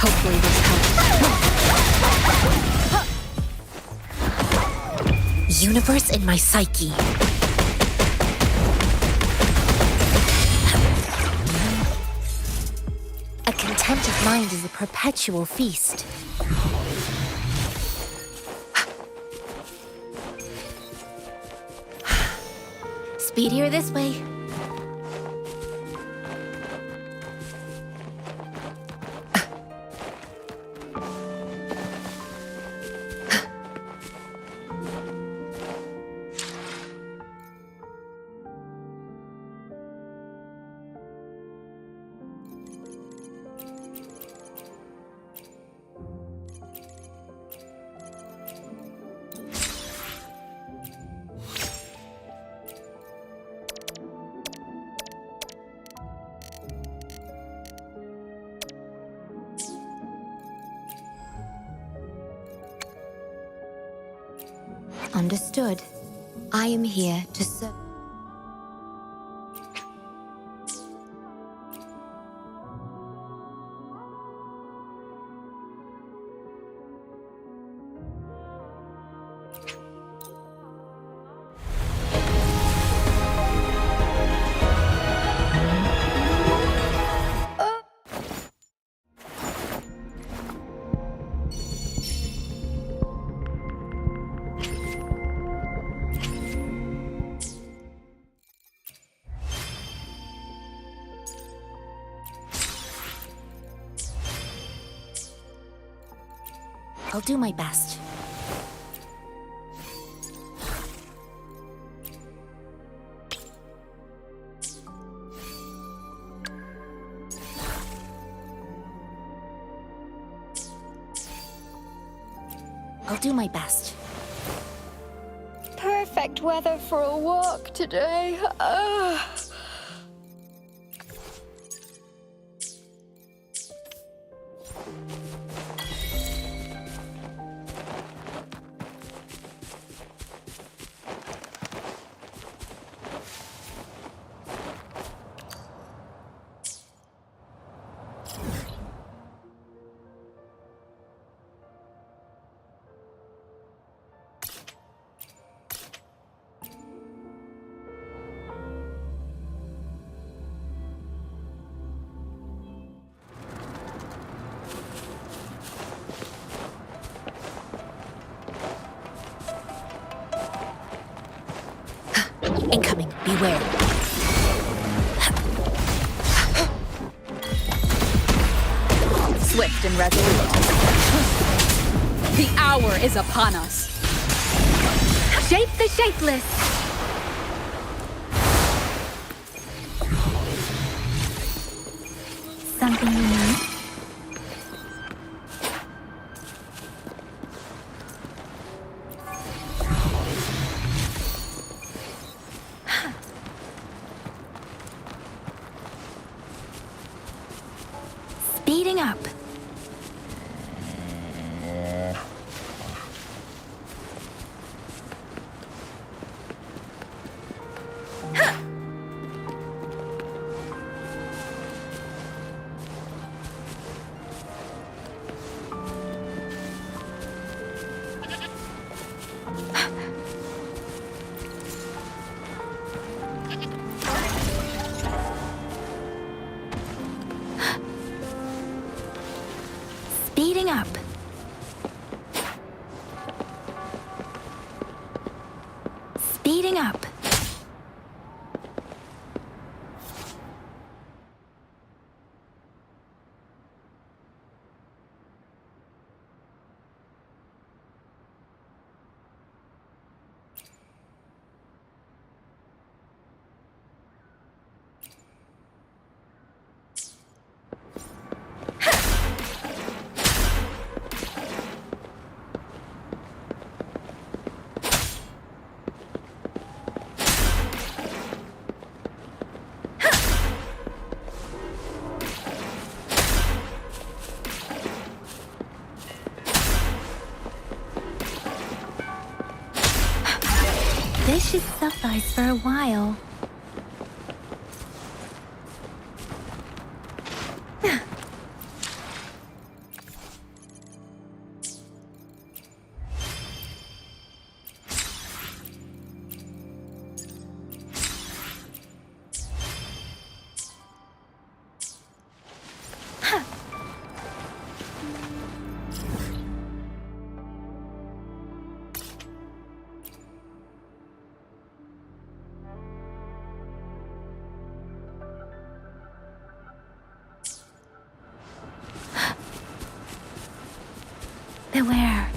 Hopefully this helps. Universe in my psyche. A content of mind is a perpetual feast. Speedier this way. Understood. I am here to serve. I'll do my best. I'll do my best. Perfect weather for a walk today. Incoming, beware. Swift and resolute. The hour is upon us. Shape the shapeless. Something you need? Speeding up. Speeding up. Speeding up. This should suffice for a while. Beware.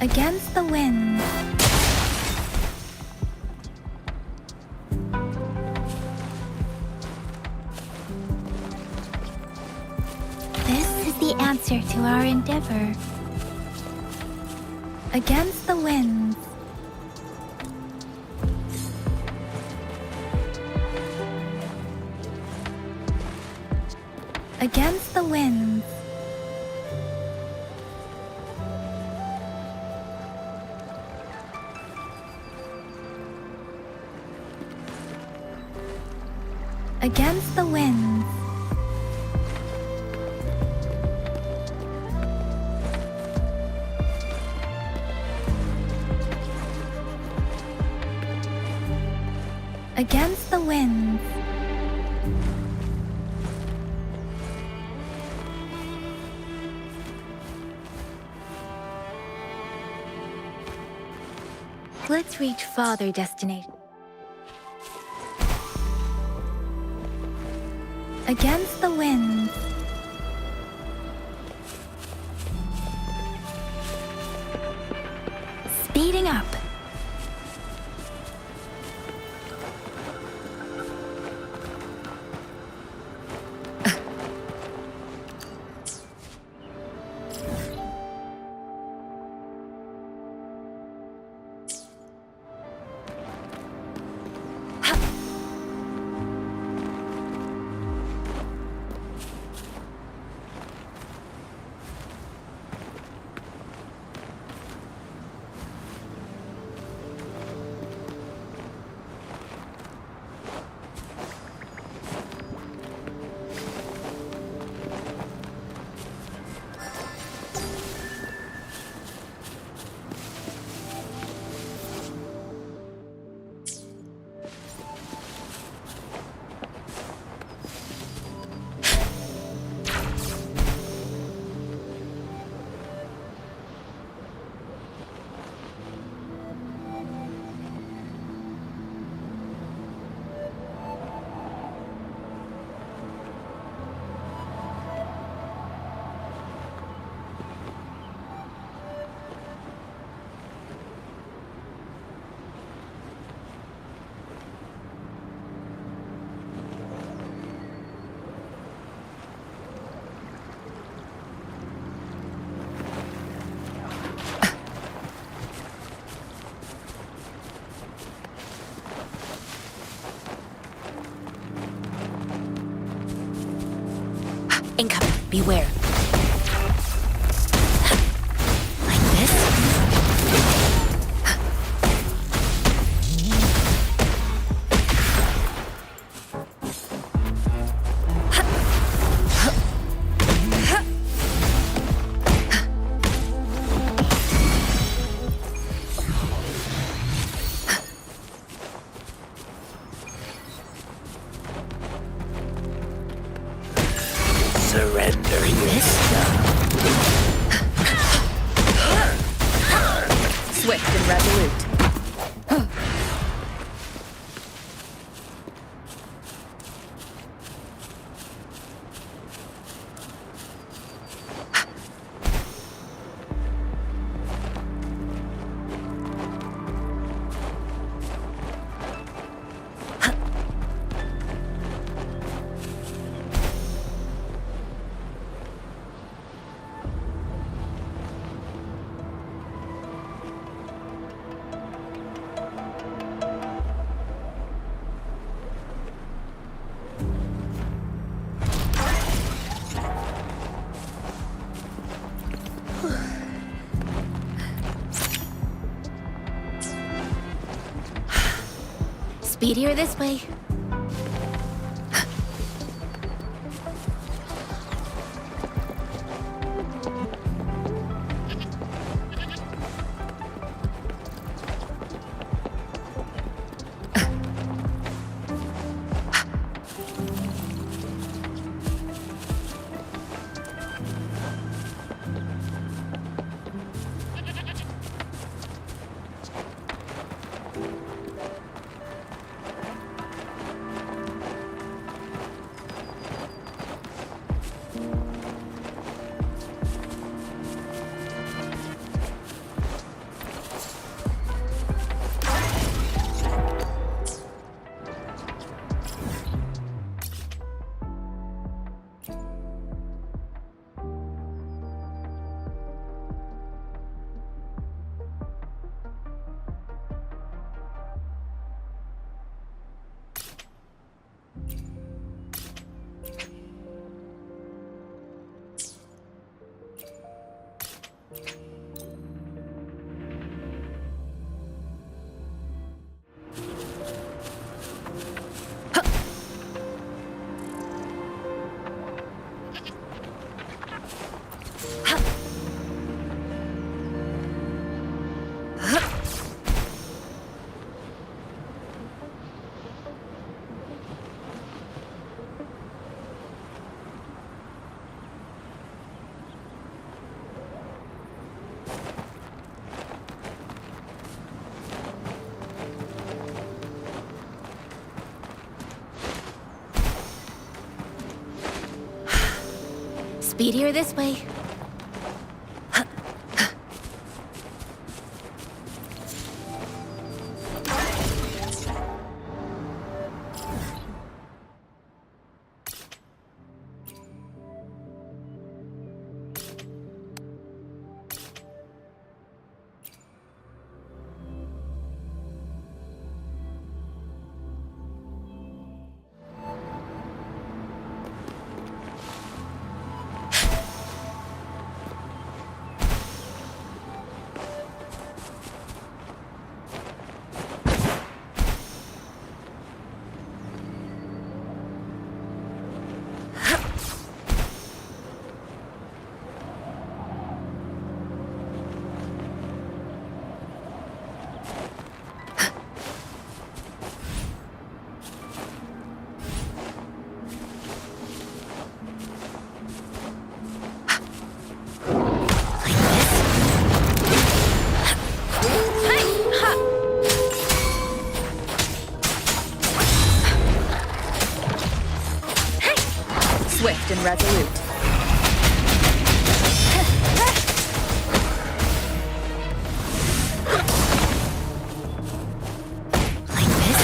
Against the wind. This is the answer to our endeavor. Against the wind. Against the wind. Against the wind. Against the wind. Let's reach farther destination. Against the wind. Speeding up. Incoming. Beware. Like this? Surrender Swift and resolute. Speedier this way. Speedier this way. Swift and resolute. Like this?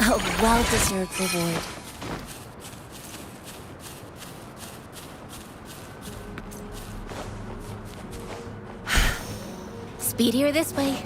A well-deserved reward. Speedier this way.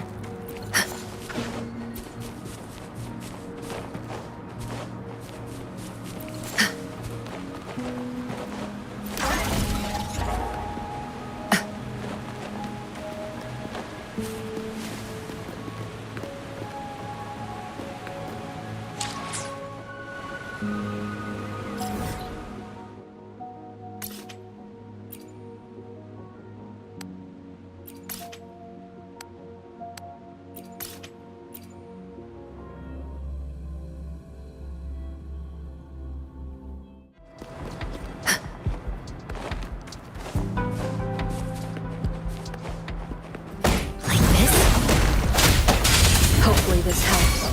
Hopefully this helps.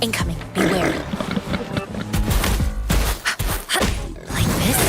Incoming. Beware. Like this?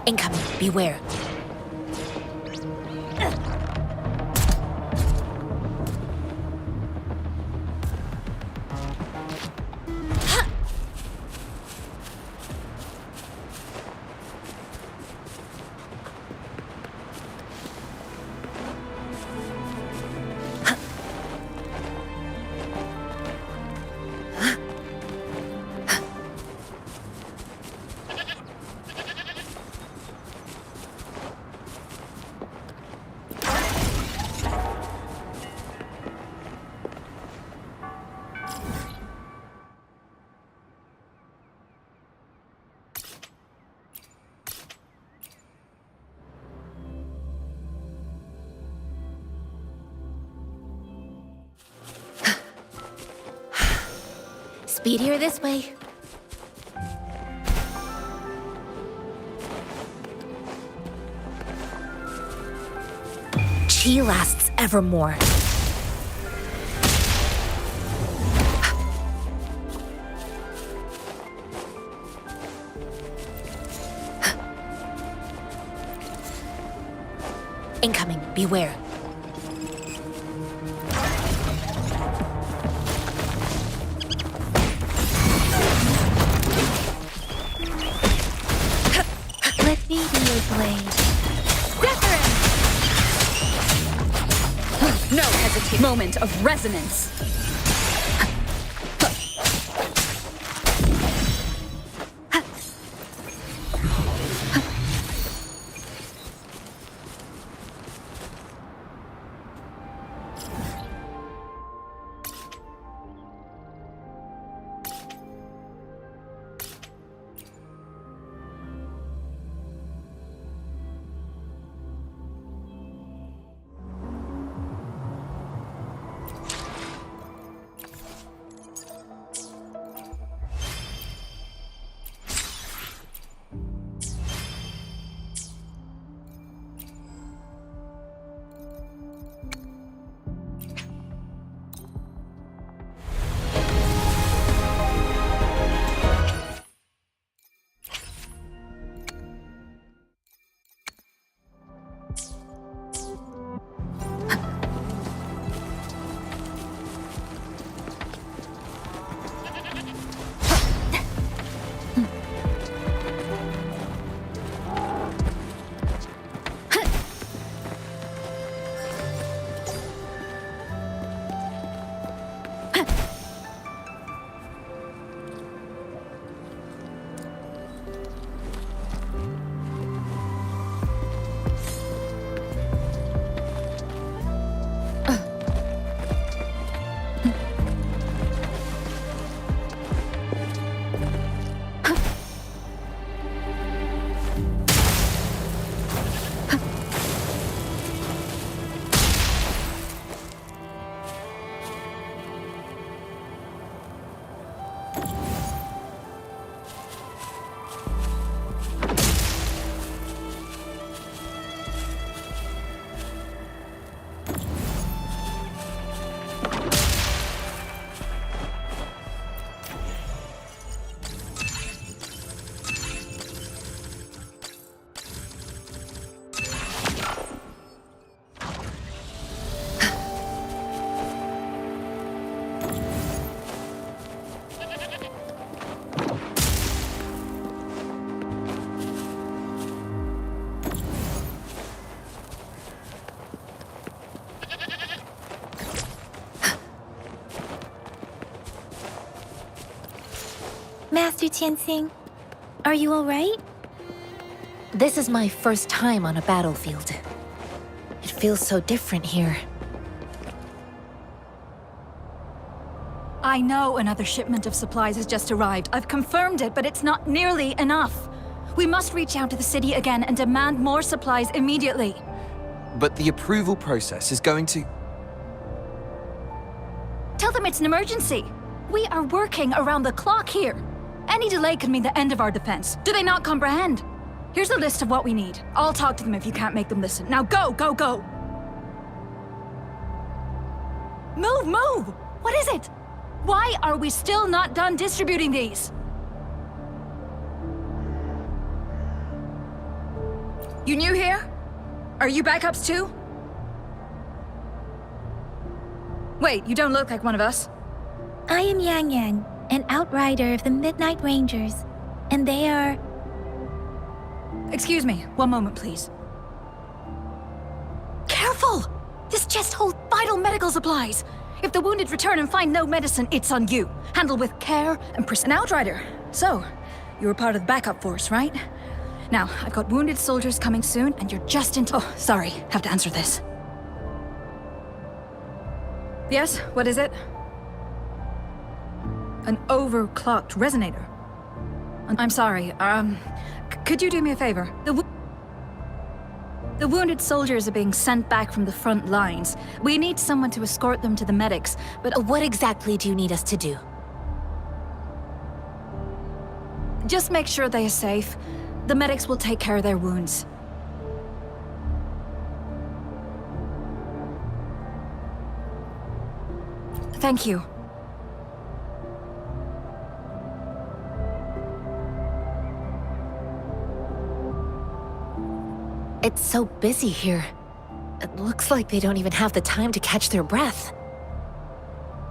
Incoming. Beware. Speedier this way. Chi lasts evermore. Incoming. Beware. Let me be your blade. Wuthering! No hesitation. Moment of resonance. Master Tianxing, are you all right? This is my first time on a battlefield. It feels so different here. I know another shipment of supplies has just arrived. I've confirmed it, but it's not nearly enough. We must reach out to the city again and demand more supplies immediately. But the approval process is going to... Tell them it's an emergency. We are working around the clock here. Any delay could mean the end of our defense. Do they not comprehend? Here's a list of what we need. I'll talk to them if you can't make them listen. Now go, go, go! Move, move! What is it? Why are we still not done distributing these? You new here? Are you backups too? Wait, you don't look like one of us. I am Yang Yang, an outrider of the Midnight Rangers, and they are... Excuse me, one moment, please. Careful! This chest holds vital medical supplies. If the wounded return and find no medicine, it's on you. Handle with care and an outrider. So, you were part of the backup force, right? Now, I've got wounded soldiers coming soon, and you're just in Oh, sorry, have to answer this. Yes, what is it? An overclocked resonator. I'm sorry, could you do me a favor? The wounded soldiers are being sent back from the front lines. We need someone to escort them to the medics, but What exactly do you need us to do? just make sure they are safe. The medics will take care of their wounds. Thank you. It's so busy here. It looks like they don't even have the time to catch their breath.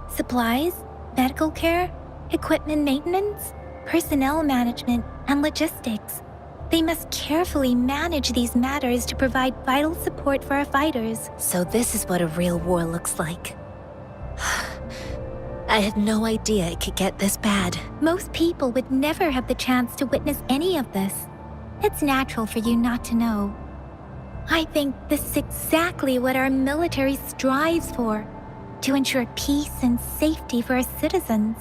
Supplies, medical care, equipment maintenance, personnel management, and logistics. They must carefully manage these matters to provide vital support for our fighters. So this is what a real war looks like. I had no idea it could get this bad. Most people would never have the chance to witness any of this. It's natural for you not to know. I think this is exactly what our military strives for, to ensure peace and safety for our citizens.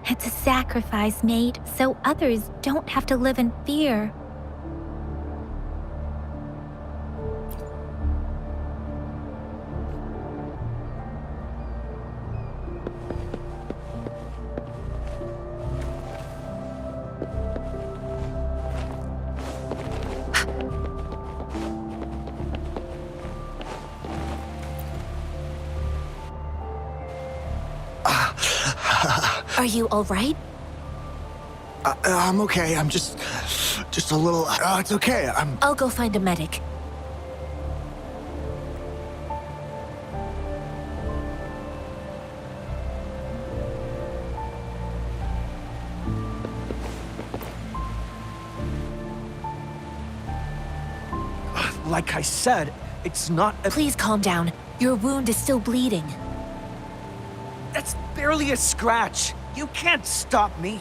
It's a sacrifice made so others don't have to live in fear. Are you all right? I'm okay. I'm just a little. It's okay. I'll go find a medic. Like I said, it's not a... Please calm down. Your wound is still bleeding. That's barely a scratch. You can't stop me.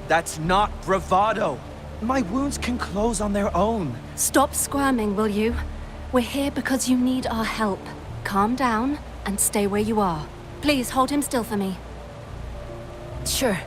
That's not bravado. My wounds can close on their own. Stop squirming, will you? We're here because you need our help. Calm down and stay where you are. Please hold him still for me. Sure.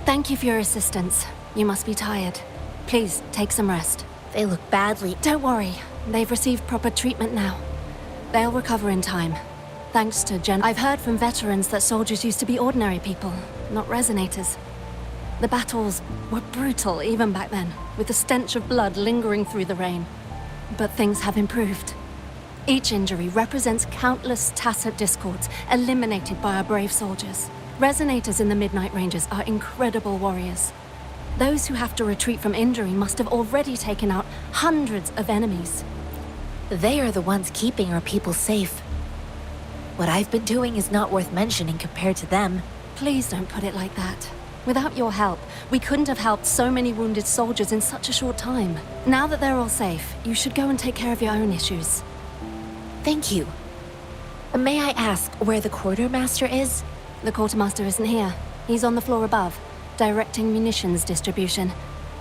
Thank you for your assistance. You must be tired. Please, take some rest. They look badly. Don't worry. They've received proper treatment now. They'll recover in time. Thanks to I've heard from veterans that soldiers used to be ordinary people, not resonators. The battles were brutal even back then, with the stench of blood lingering through the rain. But things have improved. Each injury represents countless tacit discords eliminated by our brave soldiers. Resonators in the Midnight Rangers are incredible warriors. Those who have to retreat from injury must have already taken out hundreds of enemies. They are the ones keeping our people safe. What I've been doing is not worth mentioning compared to them. Please don't put it like that. Without your help, we couldn't have helped so many wounded soldiers in such a short time. Now that they're all safe, you should go and take care of your own issues. Thank you. May I ask where the quartermaster is? The quartermaster isn't here. He's on the floor above, directing munitions distribution.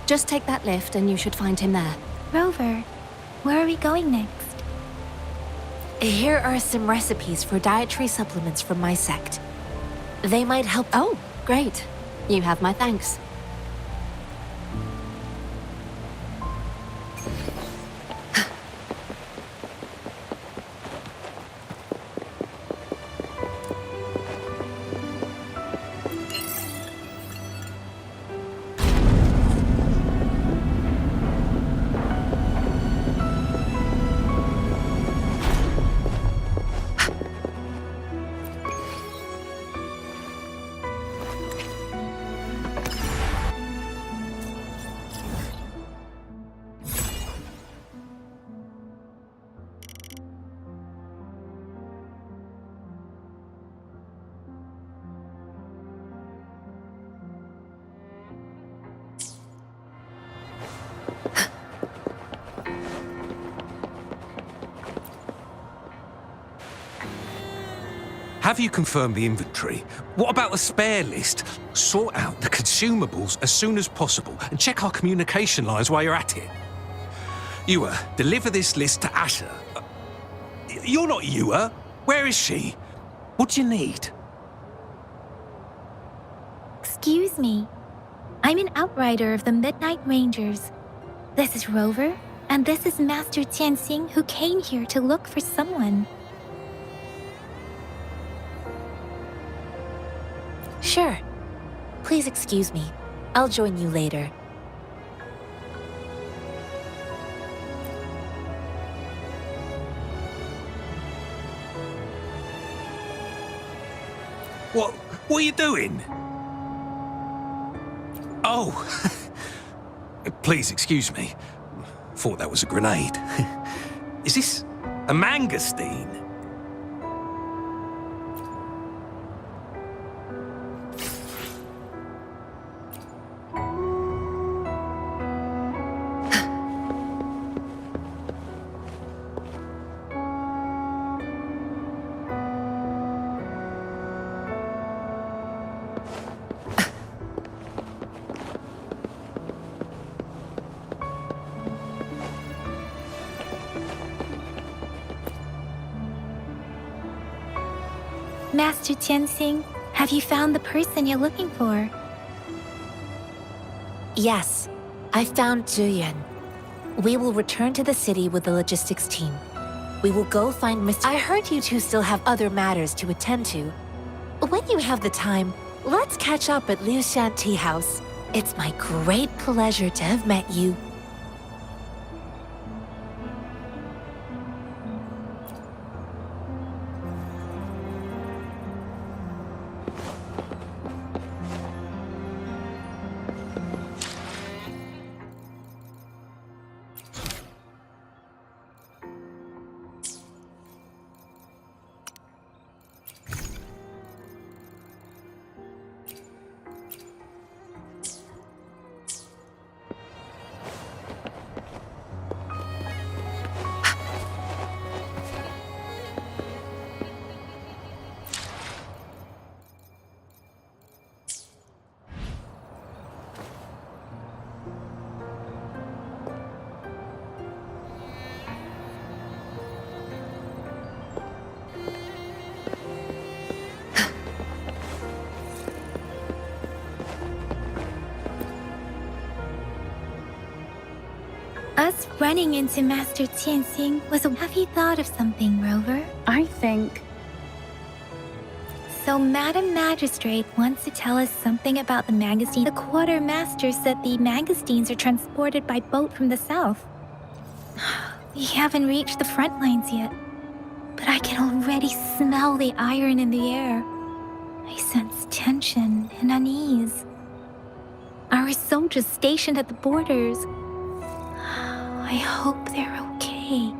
Just take that lift and you should find him there. Rover, where are we going next? Here are some recipes for dietary supplements from my sect. They might help. Oh, great. You have my thanks. Have you confirmed the inventory? What about the spare list? Sort out the consumables as soon as possible and check our communication lines while you're at it. Ewa, deliver this list to Asher. You're not Ewa. Where is she? What do you need? Excuse me. I'm an outrider of the Midnight Rangers. This is Rover, and this is Master Tianxing, who came here to look for someone. Sure. Please excuse me. I'll join you later. What are you doing? Oh, please excuse me. Thought that was a grenade. Is this a mangosteen? Master Tianxing, have you found the person you're looking for? Yes, I found Zhuyan. We will return to the city with the logistics team. We will go find Mr. I heard you two still have other matters to attend to. When you have the time, let's catch up at Liu Shan Tea House. It's my great pleasure to have met you. Us running into Master Tianxing was a... Have you thought of something, Rover? I think. So Madam Magistrate wants to tell us something about the magazine. The Quartermaster said the magazines are transported by boat from the south. We haven't reached the front lines yet, but I can already smell the iron in the air. I sense tension and unease. Our soldiers stationed at the borders. I hope they're okay.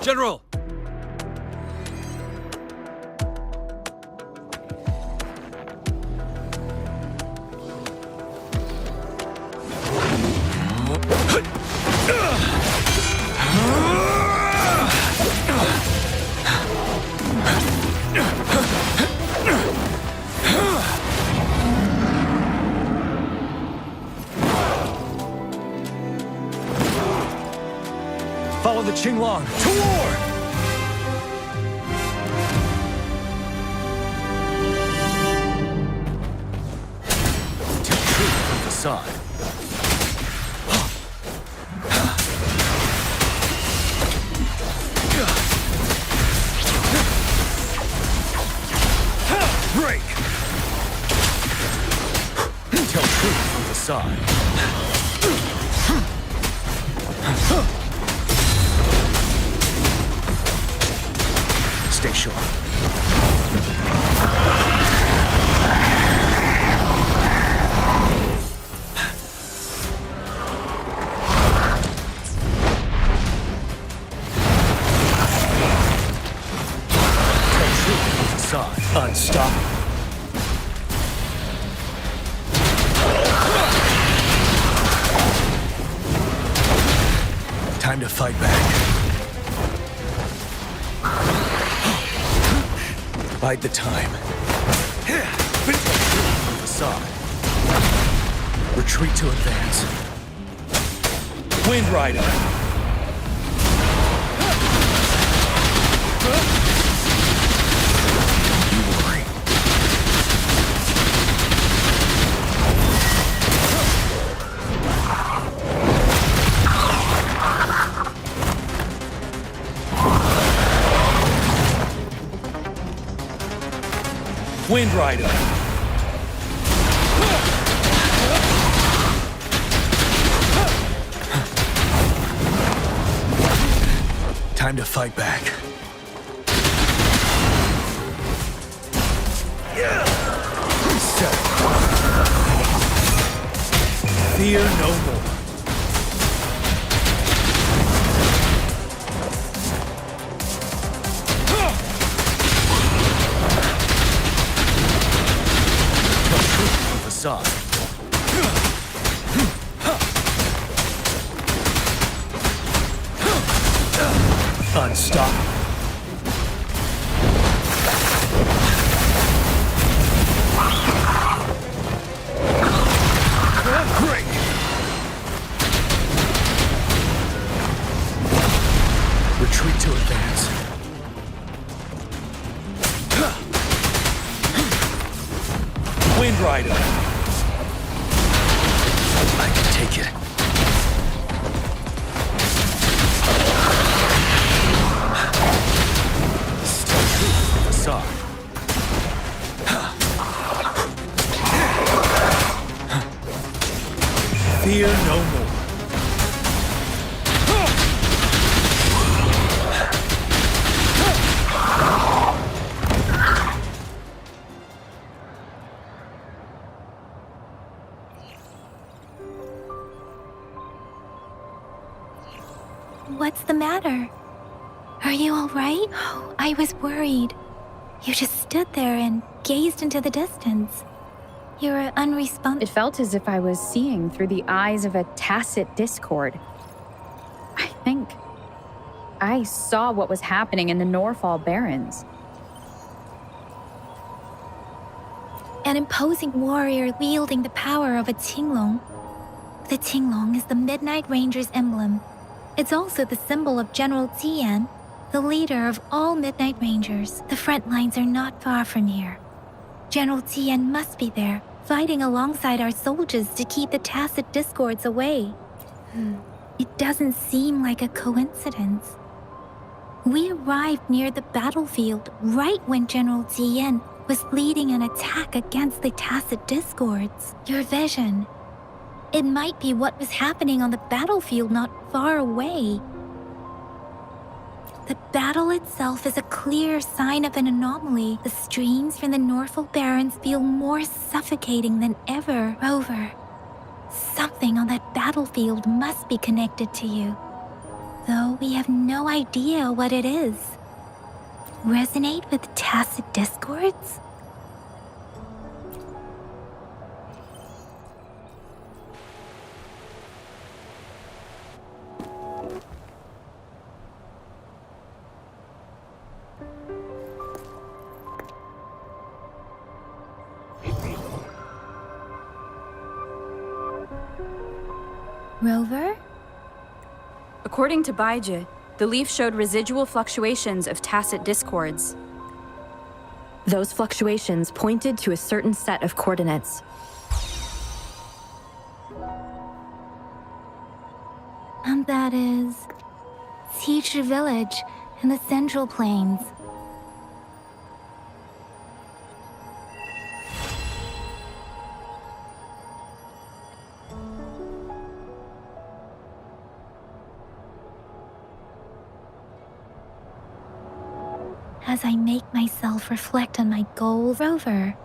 General! Follow the Qinglong to war! Take truth from the side. facade. Stay sharp. Unstoppable. Time to fight back. Bide the time. Facade. Retreat to advance. Wind Rider. Wind Rider. Time to fight back. Set. Fear no more. Facade. Unstoppable. Great. Retreat to advance. Wind Rider. I can take it. Stay true to the facade. Fear no more. What's the matter? Are you all right? Oh, I was worried. You just stood there and gazed into the distance. You're unresponsive. It felt as if I was seeing through the eyes of a tacit discord. I think I saw what was happening in the Norfall Barrens. An imposing warrior wielding the power of a Tinglong. The Tinglong is the Midnight Ranger's emblem. It's also the symbol of General Tian, the leader of all Midnight Rangers. The front lines are not far from here. General Tian must be there, fighting alongside our soldiers to keep the tacit discords away. It doesn't seem like a coincidence. We arrived near the battlefield right when General Tian was leading an attack against the tacit discords. Your vision. It might be what was happening on the battlefield not far away. The battle itself is a clear sign of an anomaly. The streams from the Norfall Barrens feel more suffocating than ever. Rover, something on that battlefield must be connected to you, though we have no idea what it is. Resonate with tacit discords? Rover? According to Baiji, the leaf showed residual fluctuations of tacit discords. Those fluctuations pointed to a certain set of coordinates. And that is Teacher Village in the Central Plains. as I make myself reflect on my goals. Rover.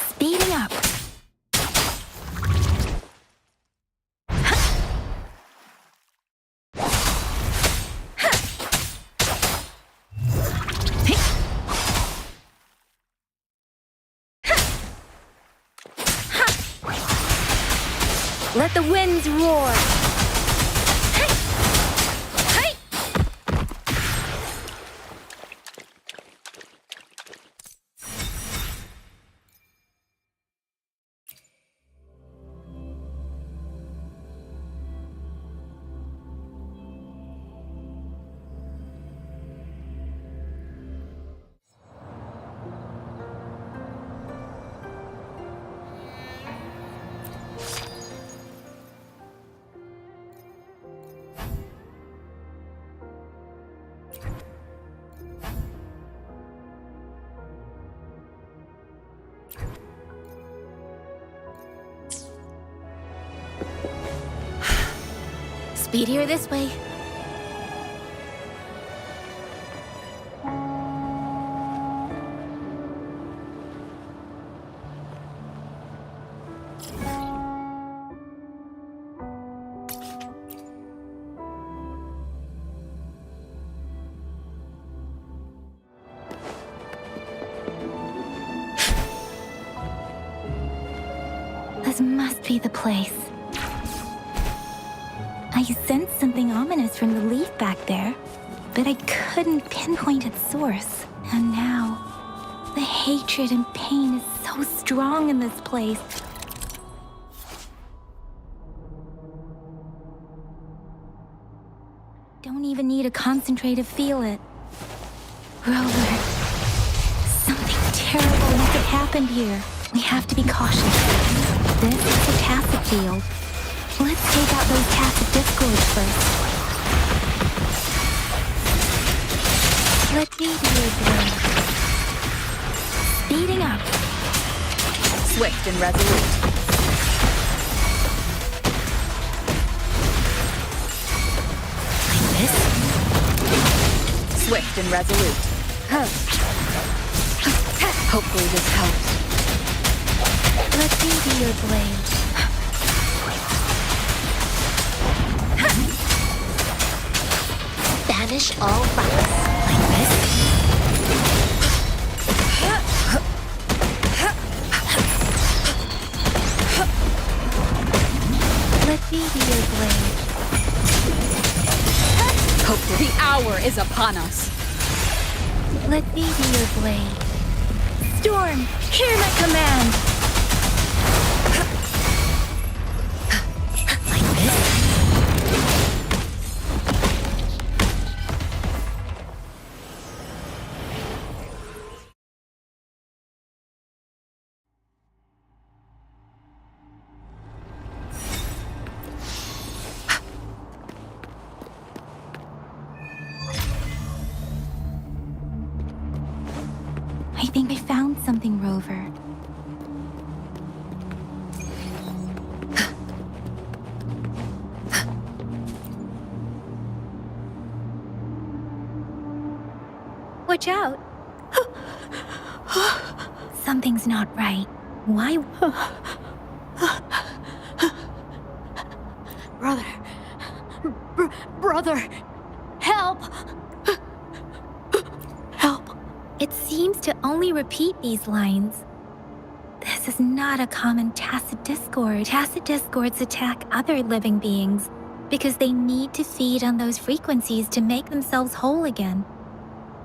Speeding up. Let the winds roar. Speedier this way. This must be the place. I sensed something ominous from the leaf back there, but I couldn't pinpoint its source. And now, the hatred and pain is so strong in this place. Don't even need to concentrate to feel it. Rover, something terrible must have happened here. We have to be cautious. This is a tacit field. Let's take out those tacit discords first. Let me do your blade. Speeding up. Swift and resolute. Like this? Swift and resolute. Hopefully this helps. Let me be your blade. Banish all rocks. Like this? Let me be your blade. Hopefully the hour is upon us. Let me be your blade. Storm, hear my command! Like this? something, Rover. Watch out! Something's not right. Why? Brother, help! Help! It seems to only repeat these lines. This is not a common tacit discord. Tacit discords attack other living beings because they need to feed on those frequencies to make themselves whole again.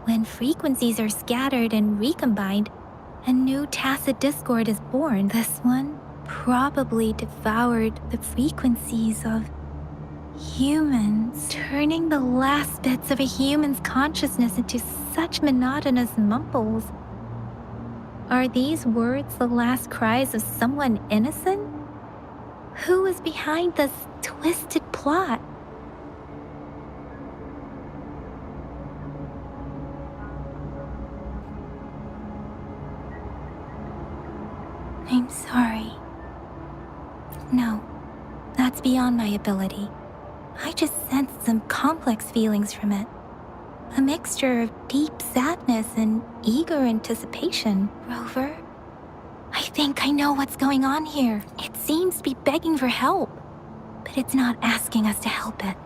When frequencies are scattered and recombined, a new tacit discord is born. This one probably devoured the frequencies of humans, turning the last bits of a human's consciousness into such monotonous mumbles. Are these words the last cries of someone innocent? Who is behind this twisted plot? I'm sorry. No, that's beyond my ability. I just sensed some complex feelings from it. A mixture of deep sadness and eager anticipation. Rover, I think I know what's going on here. It seems to be begging for help, but it's not asking us to help it.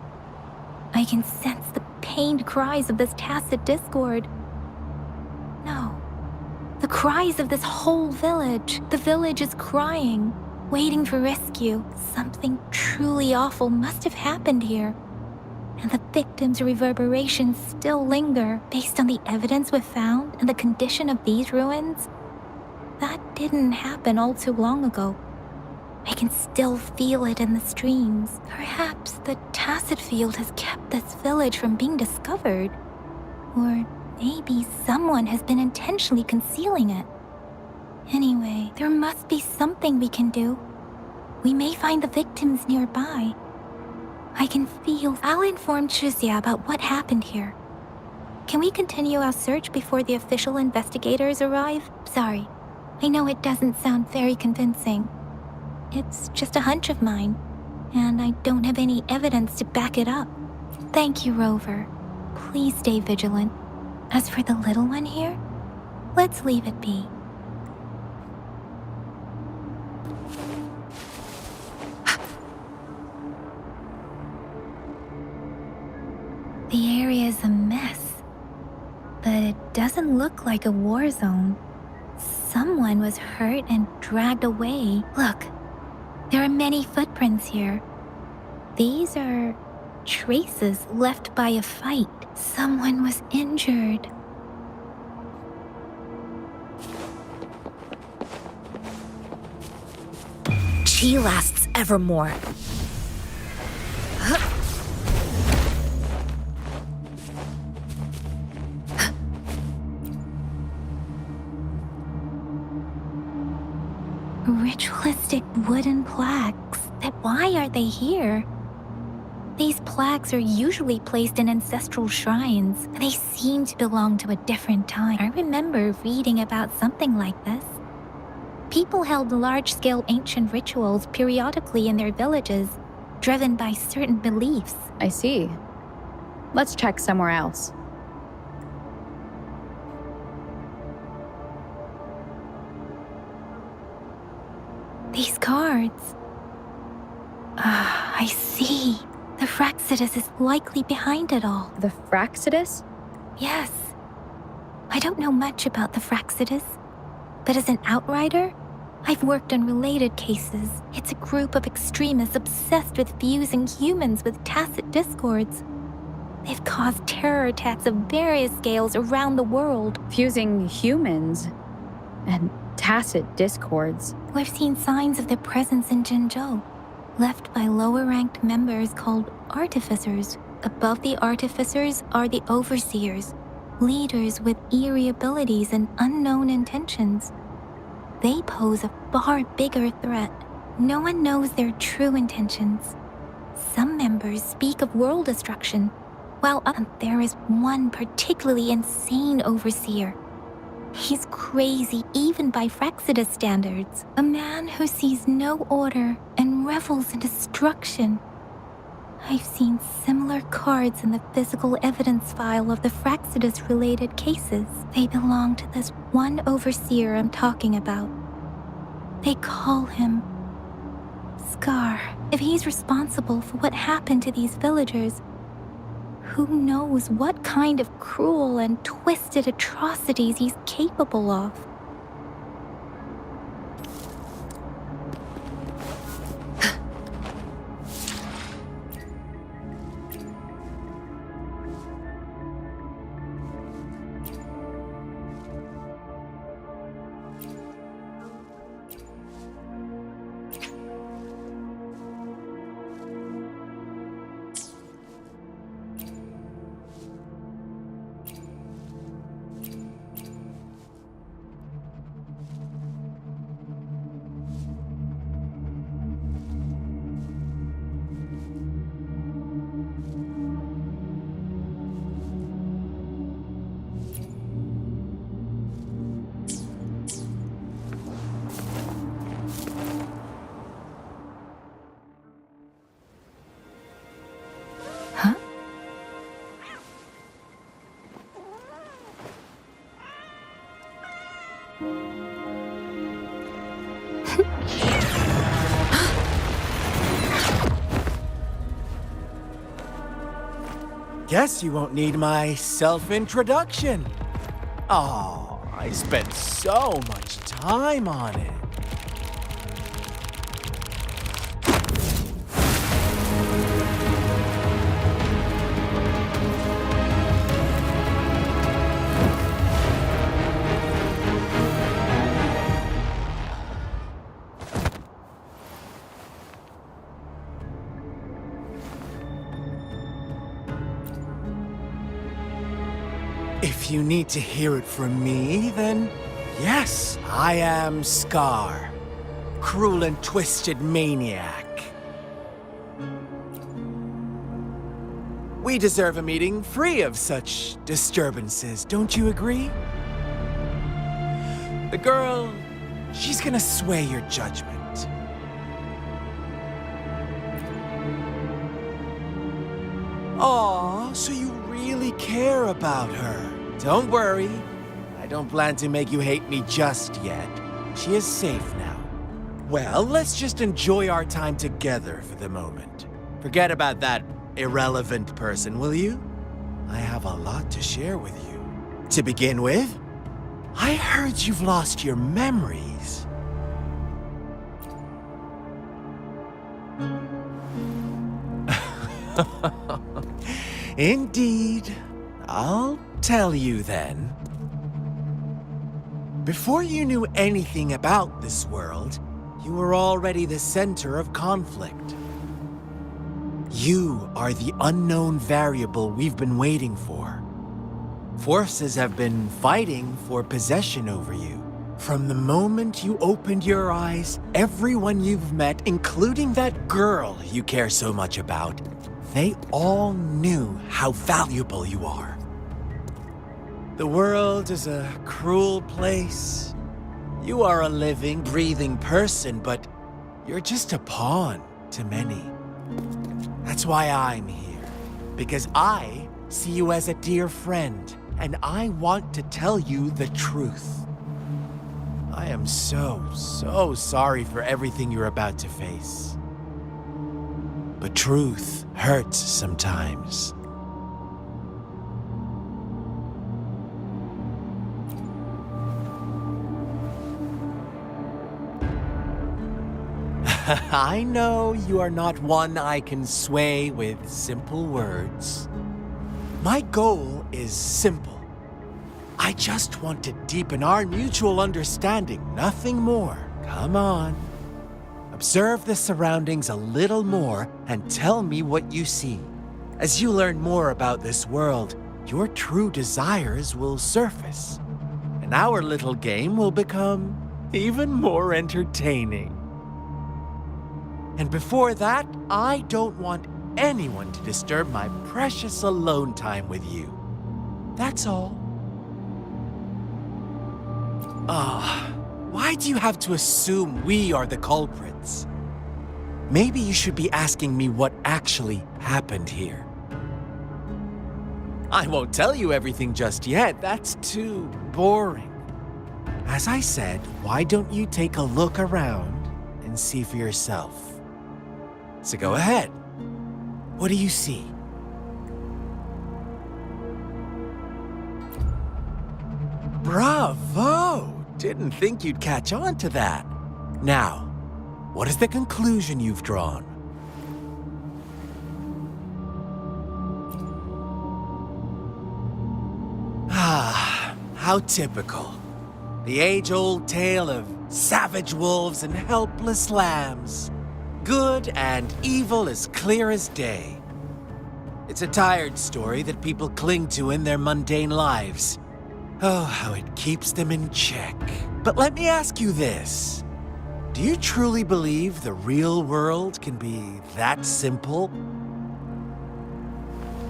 I can sense the pained cries of this tacit discord. No, the cries of this whole village. The village is crying, waiting for rescue. Something truly awful must have happened here. And the victims' reverberations still linger based on the evidence we've found and the condition of these ruins. That didn't happen all too long ago. I can still feel it in the streams. Perhaps the tacit field has kept this village from being discovered. Or maybe someone has been intentionally concealing it. Anyway, there must be something we can do. We may find the victims nearby. I can feel. I'll inform Shuzia about what happened here. Can we continue our search before the official investigators arrive? Sorry, I know it doesn't sound very convincing. It's just a hunch of mine, and I don't have any evidence to back it up. Thank you, Rover. Please stay vigilant. As for the little one here, let's leave it be. The area is a mess, but it doesn't look like a war zone. Someone was hurt and dragged away. Look, there are many footprints here. These are traces left by a fight. Someone was injured. Chi lasts evermore. Ritualistic wooden plaques. Why are they here? These plaques are usually placed in ancestral shrines. They seem to belong to a different time. I remember reading about something like this. People held large-scale ancient rituals periodically in their villages, driven by certain beliefs. I see. Let's check somewhere else. These cards. I see. The Fraxidus is likely behind it all. The Fraxidus? Yes. I don't know much about the Fraxidus, but as an outrider, I've worked on related cases. It's a group of extremists obsessed with fusing humans with tacit discords. They've caused terror attacks of various scales around the world. Fusing humans and tacit discords. We've seen signs of their presence in Jinzhou, left by lower-ranked members called artificers. Above the artificers are the overseers, leaders with eerie abilities and unknown intentions. They pose a far bigger threat. No one knows their true intentions. Some members speak of world destruction, while there is one particularly insane overseer. He's crazy even by Frexida standards. A man who sees no order and revels in destruction. I've seen similar cards in the physical evidence file of the Fraxidas related cases. They belong to this one overseer I'm talking about. They call him Scar. If he's responsible for what happened to these villagers, who knows what kind of cruel and twisted atrocities he's capable of? Guess you won't need my self-introduction. Oh, I spent so much time on it. If you need to hear it from me, then yes, I am Scar, cruel and twisted maniac. We deserve a meeting free of such disturbances, don't you agree? The girl, she's gonna sway your judgment. Aw, so you really care about her. Don't worry. I don't plan to make you hate me just yet. She is safe now. Well, let's just enjoy our time together for the moment. Forget about that irrelevant person, will you? I have a lot to share with you. To begin with, I heard you've lost your memories. Indeed. I'll tell you then. Before you knew anything about this world, you were already the center of conflict. You are the unknown variable we've been waiting for. Forces have been fighting for possession over you. From the moment you opened your eyes, everyone you've met, including that girl you care so much about, they all knew how valuable you are. The world is a cruel place. You are a living, breathing person, but you're just a pawn to many. That's why I'm here. Because I see you as a dear friend, and I want to tell you the truth. I am so sorry for everything you're about to face. But truth hurts sometimes. I know you are not one I can sway with simple words. My goal is simple. I just want to deepen our mutual understanding, nothing more. Come on. Observe the surroundings a little more and tell me what you see. As you learn more about this world, your true desires will surface, and our little game will become even more entertaining. And before that, I don't want anyone to disturb my precious alone time with you. That's all. Why do you have to assume we are the culprits? Maybe you should be asking me what actually happened here. I won't tell you everything just yet, that's too boring. As I said, why don't you take a look around and see for yourself? So go ahead. What do you see? Bravo! Didn't think you'd catch on to that. Now, what is the conclusion you've drawn? How typical. The age-old tale of savage wolves and helpless lambs. Good and evil as clear as day. It's a tired story that people cling to in their mundane lives. Oh, how it keeps them in check. But let me ask you this. Do you truly believe the real world can be that simple?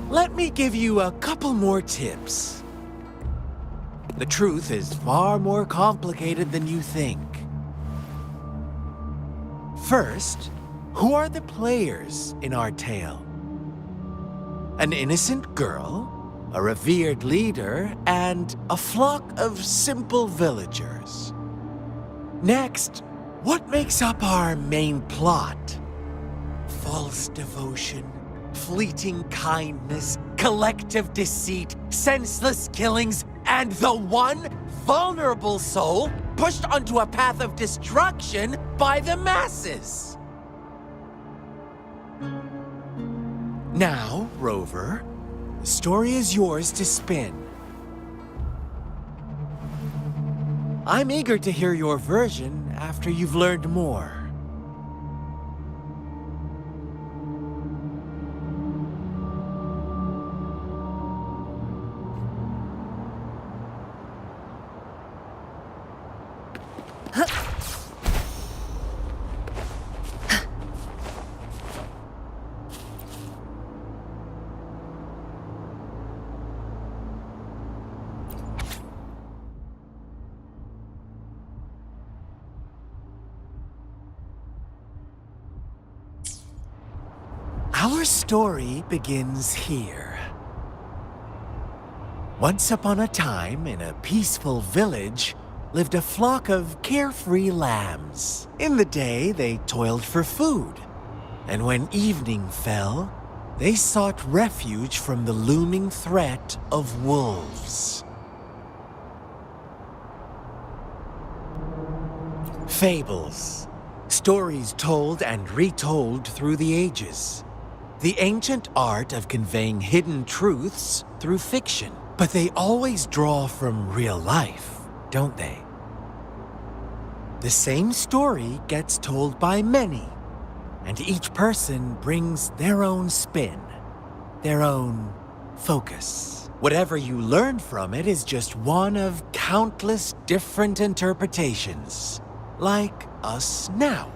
Let me give you a couple more tips. The truth is far more complicated than you think. First, who are the players in our tale? An innocent girl, a revered leader, and a flock of simple villagers. Next, what makes up our main plot? False devotion, fleeting kindness, collective deceit, senseless killings, and the one vulnerable soul pushed onto a path of destruction by the masses. Now, Rover, the story is yours to spin. I'm eager to hear your version after you've learned more. Our story begins here. Once upon a time, in a peaceful village, lived a flock of carefree lambs. In the day, they toiled for food, and when evening fell, they sought refuge from the looming threat of wolves. Fables. Stories told and retold through the ages. The ancient art of conveying hidden truths through fiction. But they always draw from real life, don't they? The same story gets told by many, and each person brings their own spin, their own focus. Whatever you learn from it is just one of countless different interpretations, like us now,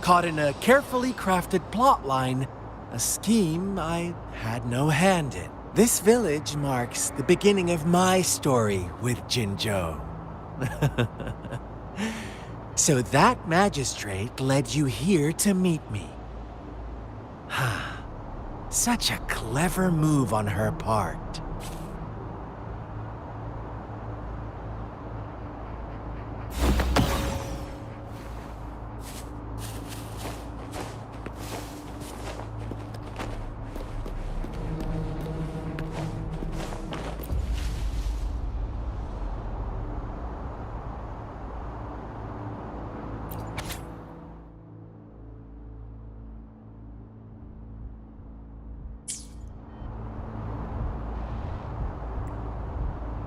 caught in a carefully crafted plotline, a scheme I had no hand in. This village marks the beginning of my story with Jinzhou. So that magistrate led you here to meet me. Such a clever move on her part.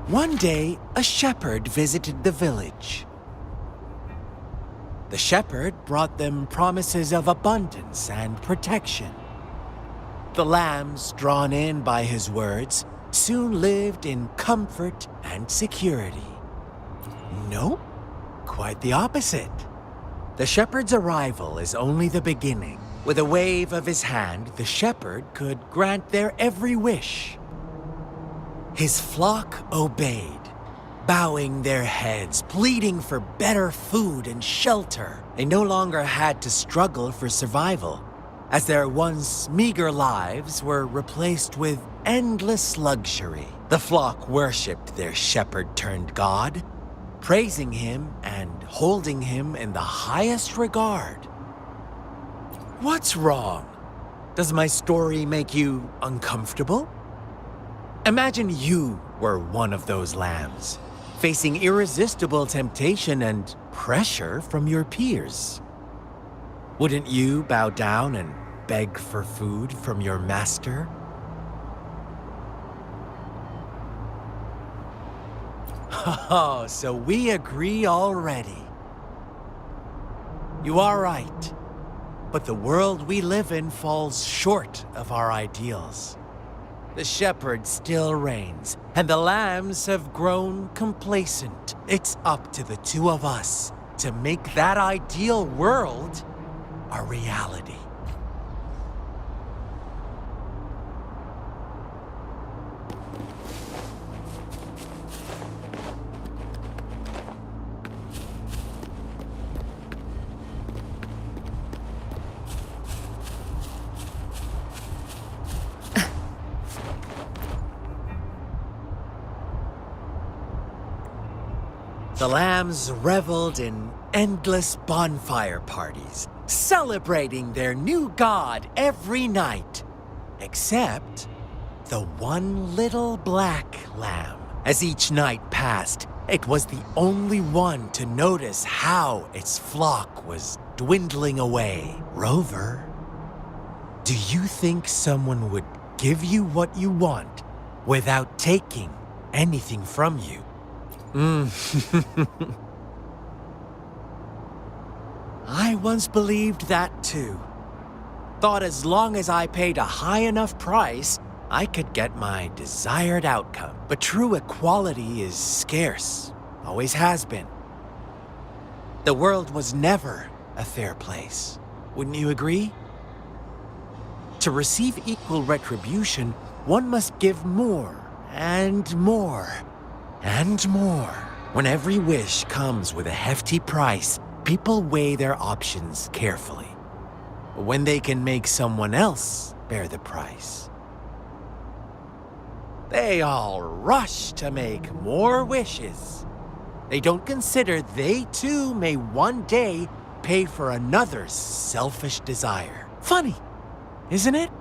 One day, a shepherd visited the village. The shepherd brought them promises of abundance and protection. The lambs, drawn in by his words, soon lived in comfort and security. No, quite the opposite. The shepherd's arrival is only the beginning. With a wave of his hand, the shepherd could grant their every wish. His flock obeyed, bowing their heads, pleading for better food and shelter. They no longer had to struggle for survival, as their once meager lives were replaced with endless luxury. The flock worshipped their shepherd-turned-god, praising him and holding him in the highest regard. What's wrong? Does my story make you uncomfortable? Imagine you were one of those lambs, facing irresistible temptation and pressure from your peers. Wouldn't you bow down and beg for food from your master? Oh, so we agree already. You are right, but the world we live in falls short of our ideals. The shepherd still reigns, and the lambs have grown complacent. It's up to the two of us to make that ideal world a reality. The lambs reveled in endless bonfire parties, celebrating their new god every night, except the one little black lamb. As each night passed, it was the only one to notice how its flock was dwindling away. Rover, do you think someone would give you what you want without taking anything from you? I once believed that too. Thought as long as I paid a high enough price, I could get my desired outcome. But true equality is scarce, always has been. The world was never a fair place. Wouldn't you agree? To receive equal retribution, one must give more and more. And more. When every wish comes with a hefty price, people weigh their options carefully. But when they can make someone else bear the price, they all rush to make more wishes. They don't consider they too may one day pay for another's selfish desire. Funny, isn't it?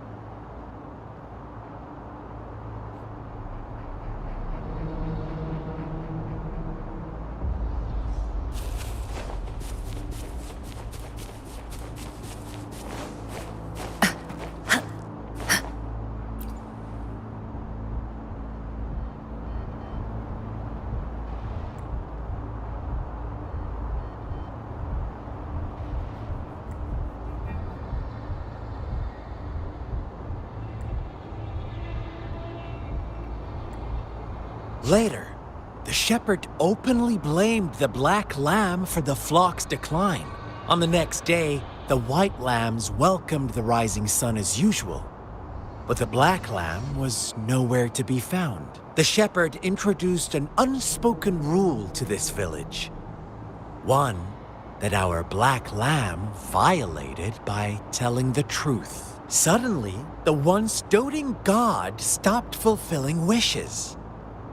Later, the shepherd openly blamed the black lamb for the flock's decline. On the next day, the white lambs welcomed the rising sun as usual. But the black lamb was nowhere to be found. The shepherd introduced an unspoken rule to this village. One that our black lamb violated by telling the truth. Suddenly, the once doting god stopped fulfilling wishes,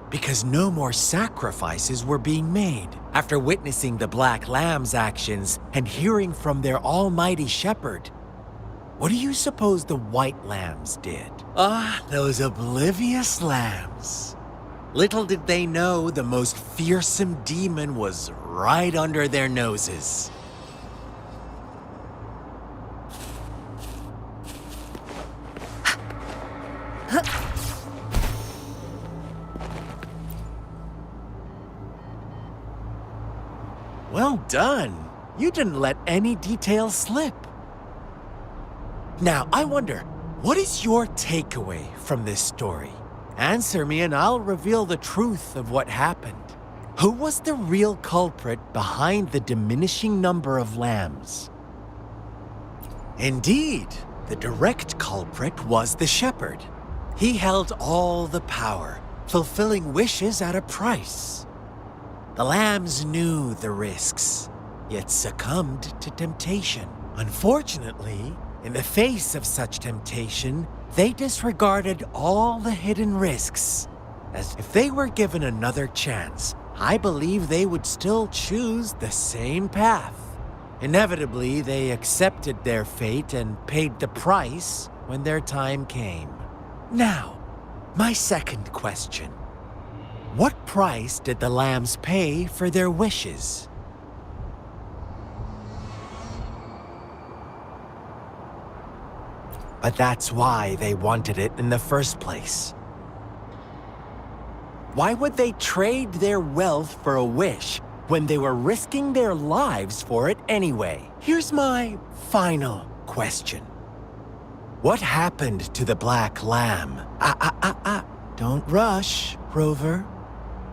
because no more sacrifices were being made. After witnessing the black lamb's actions and hearing from their almighty shepherd, what do you suppose the white lambs did? Ah, those oblivious lambs. Little did they know the most fearsome demon was right under their noses. Well done. You didn't let any details slip. Now, I wonder, what is your takeaway from this story? Answer me and I'll reveal the truth of what happened. Who was the real culprit behind the diminishing number of lambs? Indeed, the direct culprit was the shepherd. He held all the power, fulfilling wishes at a price. The lambs knew the risks, yet succumbed to temptation. Unfortunately, in the face of such temptation, they disregarded all the hidden risks. As if they were given another chance, I believe they would still choose the same path. Inevitably, they accepted their fate and paid the price when their time came. Now, my second question. What price did the lambs pay for their wishes? But that's why they wanted it in the first place. Why would they trade their wealth for a wish when they were risking their lives for it anyway? Here's my final question. What happened to the black lamb? Don't rush, Rover.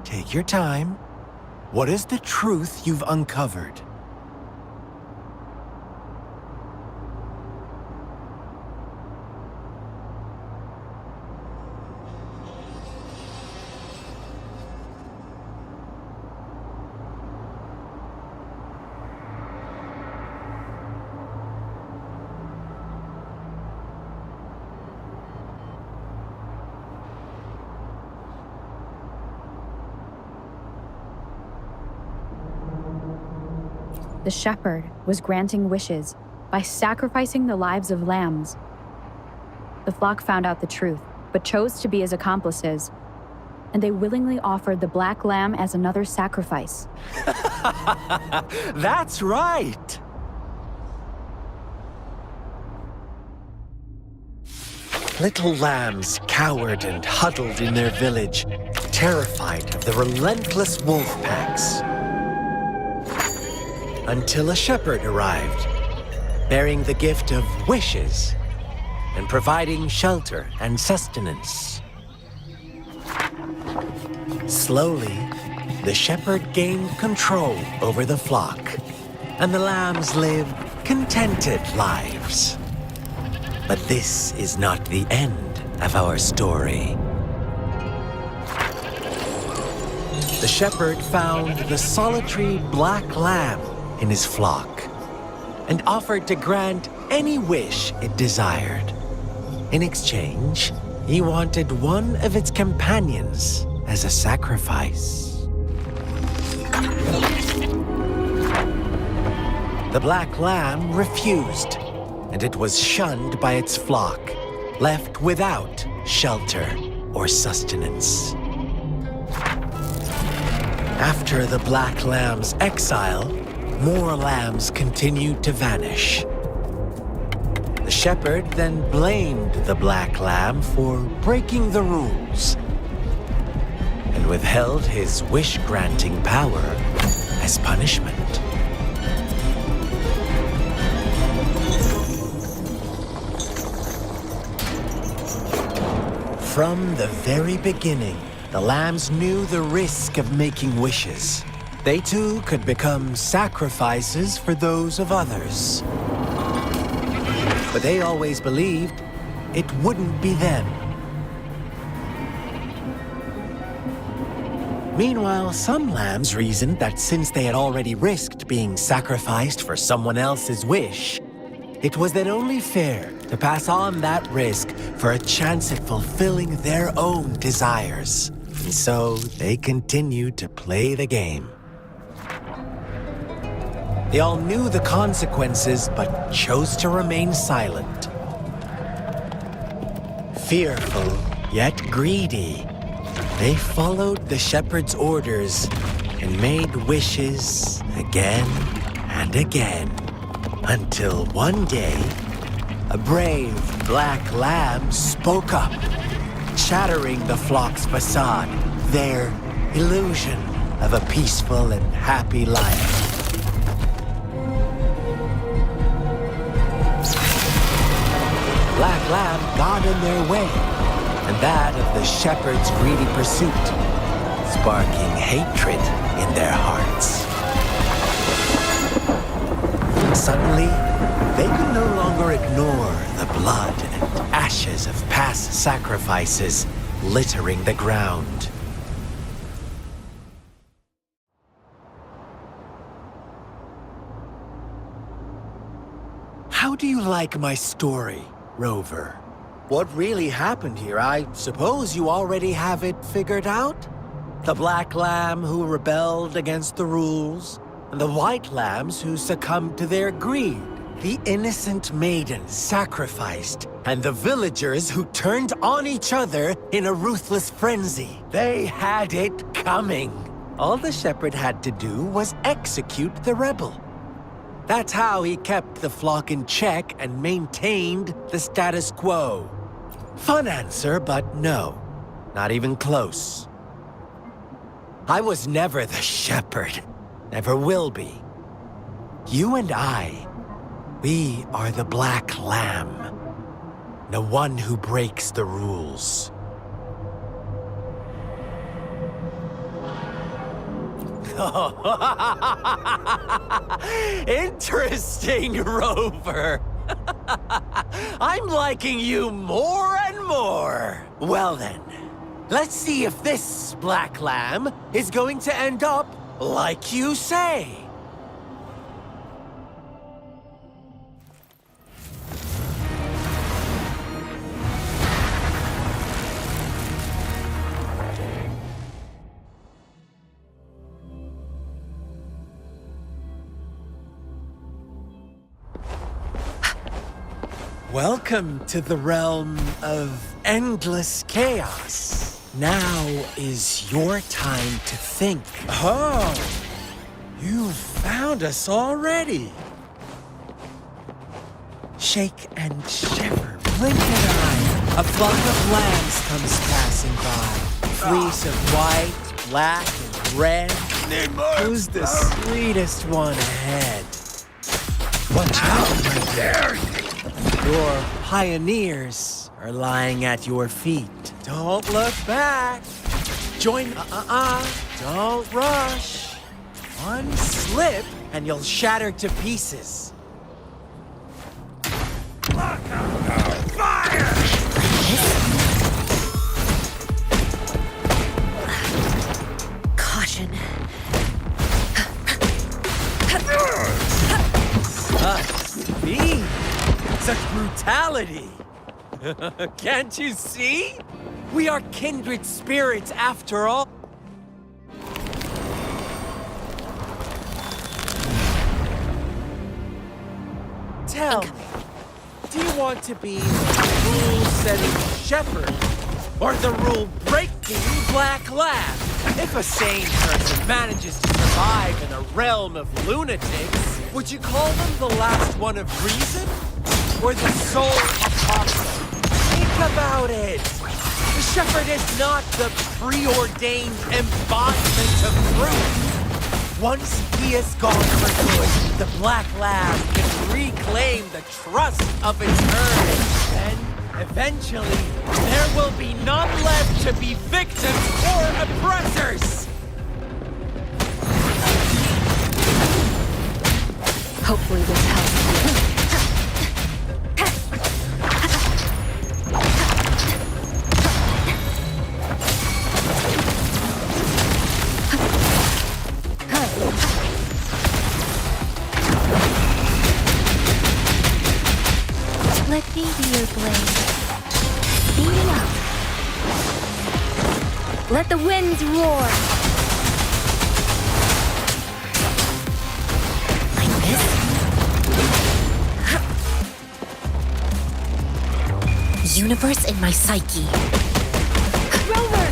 Take your time. What is the truth you've uncovered? The shepherd was granting wishes by sacrificing the lives of lambs. The flock found out the truth, but chose to be his accomplices, and they willingly offered the black lamb as another sacrifice. That's right! Little lambs cowered and huddled in their village, terrified of the relentless wolf packs. Until a shepherd arrived, bearing the gift of wishes and providing shelter and sustenance. Slowly, the shepherd gained control over the flock, and the lambs lived contented lives. But this is not the end of our story. The shepherd found the solitary black lamb in his flock and offered to grant any wish it desired. In exchange, he wanted one of its companions as a sacrifice. The black lamb refused, and it was shunned by its flock, left without shelter or sustenance. After the black lamb's exile, more lambs continued to vanish. The shepherd then blamed the black lamb for breaking the rules and withheld his wish-granting power as punishment. From the very beginning, the lambs knew the risk of making wishes. They too could become sacrifices for those of others. But they always believed it wouldn't be them. Meanwhile, some lambs reasoned that since they had already risked being sacrificed for someone else's wish, it was then only fair to pass on that risk for a chance at fulfilling their own desires. And so they continued to play the game. They all knew the consequences, but chose to remain silent. Fearful, yet greedy, they followed the shepherd's orders and made wishes again and again, until one day, a brave black lamb spoke up, shattering the flock's facade, their illusion of a peaceful and happy life. Black lamb got in their way, and that of the shepherd's greedy pursuit, sparking hatred in their hearts. Suddenly, they could no longer ignore the blood and ashes of past sacrifices littering the ground. How do you like my story, Rover? What really happened here? I suppose you already have it figured out? The black lamb who rebelled against the rules, and the white lambs who succumbed to their greed. The innocent maidens sacrificed, and the villagers who turned on each other in a ruthless frenzy. They had it coming. All the shepherd had to do was execute the rebel. That's how he kept the flock in check and maintained the status quo. Fun answer, but no. Not even close. I was never the shepherd. Never will be. You and I, we are the black lamb. The one who breaks the rules. Interesting, Rover. I'm liking you more and more. Well then, let's see if this black lamb is going to end up like you say. Welcome to the realm of endless chaos. Now is your time to think. Oh, you found us already. Shake and shiver, blink an eye. A flock of lambs comes passing by. Fleece of white, black, and red. Who's the sweetest one ahead? Watch out, my dear. Your pioneers are lying at your feet. Don't look back. Join Don't rush. One slip and you'll shatter to pieces. Caution. Speed. Such brutality. Can't you see? We are kindred spirits after all. Tell me, do you want to be the rule-setting shepherd or the rule-breaking black lamb? If a sane person manages to survive in a realm of lunatics, would you call them the last one of reason? Or the sole apostle? Think about it. The shepherd is not the preordained embodiment of truth. Once he is gone for good, the black lamb can reclaim the trust of its herd. Then, eventually, there will be none left to be victims or oppressors. Hopefully this helps. Let me be your blade. Beat it up. Let the winds roar. Like this? Universe in my psyche. Rover!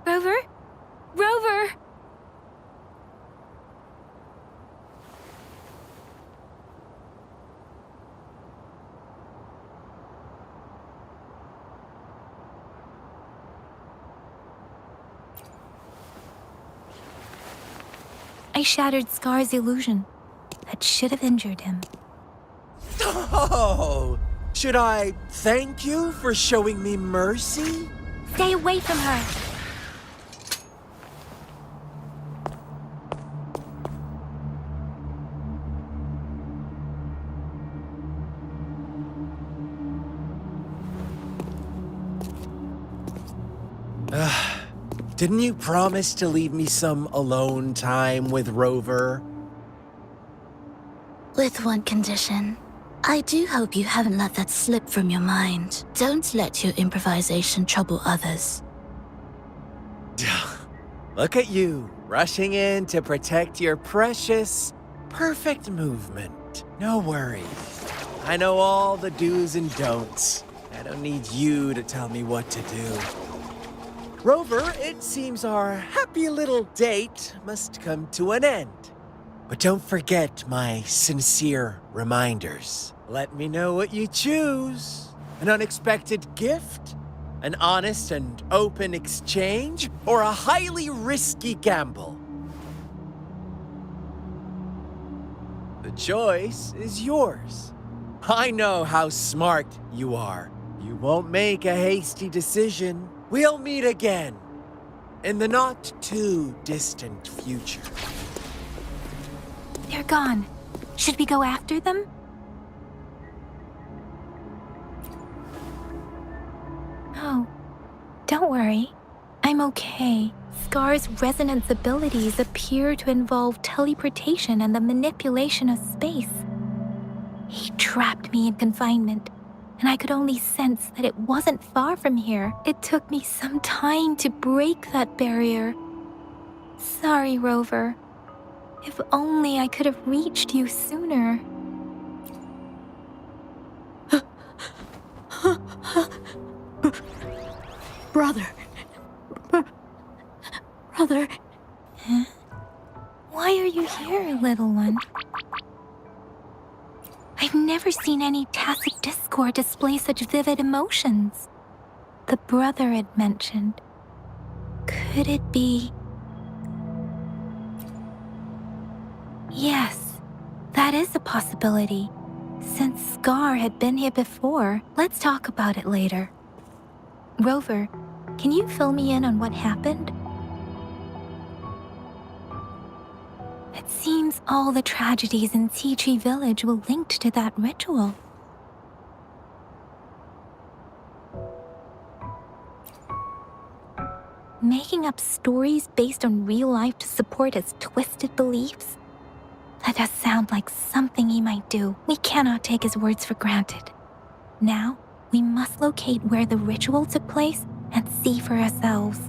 Rover? Rover! I shattered Scar's illusion. That should have injured him. Oh, should I thank you for showing me mercy? Stay away from her. Didn't you promise to leave me some alone time with Rover? With one condition. I do hope you haven't let that slip from your mind. Don't let your improvisation trouble others. Look at you, rushing in to protect your precious, perfect movement. No worries. I know all the do's and don'ts. I don't need you to tell me what to do. Rover, it seems our happy little date must come to an end. But don't forget my sincere reminders. Let me know what you choose. An unexpected gift? An honest and open exchange? Or a highly risky gamble? The choice is yours. I know how smart you are. You won't make a hasty decision. We'll meet again in the not-too-distant future. They're gone. Should we go after them? No. Don't worry. I'm okay. Scar's resonance abilities appear to involve teleportation and the manipulation of space. He trapped me in confinement, and I could only sense that it wasn't far from here. It took me some time to break that barrier. Sorry, Rover. If only I could have reached you sooner. Brother. Brother. Huh? Why are you here, little one? I've never seen any tacit discord display such vivid emotions. The brother had mentioned. Could it be? Yes, that is a possibility. Since Scar had been here before, let's talk about it later. Rover, can you fill me in on what happened? It seems all the tragedies in Tea Tree Village were linked to that ritual. Making up stories based on real life to support his twisted beliefs? That does sound like something he might do. We cannot take his words for granted. Now, we must locate where the ritual took place and see for ourselves.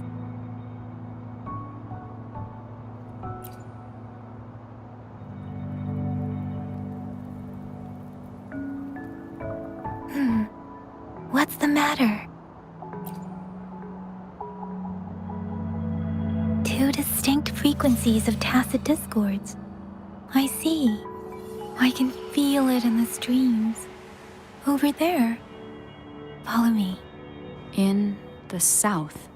What's the matter? Two distinct frequencies of tacit discords. I see. I can feel it in the streams. Over there. Follow me. In the south.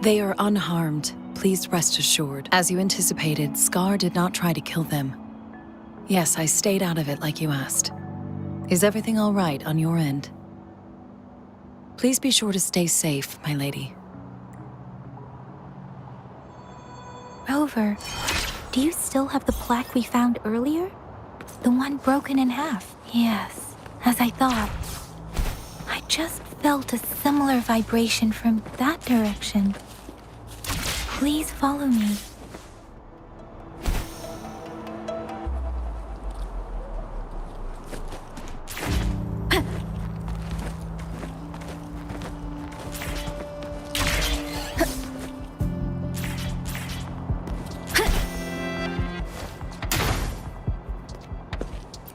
They are unharmed. Please rest assured. As you anticipated, Scar did not try to kill them. Yes, I stayed out of it like you asked. Is everything all right on your end? Please be sure to stay safe, my lady. Rover, do you still have the plaque we found earlier? The one broken in half? Yes, as I thought. I just felt a similar vibration from that direction. Please follow me.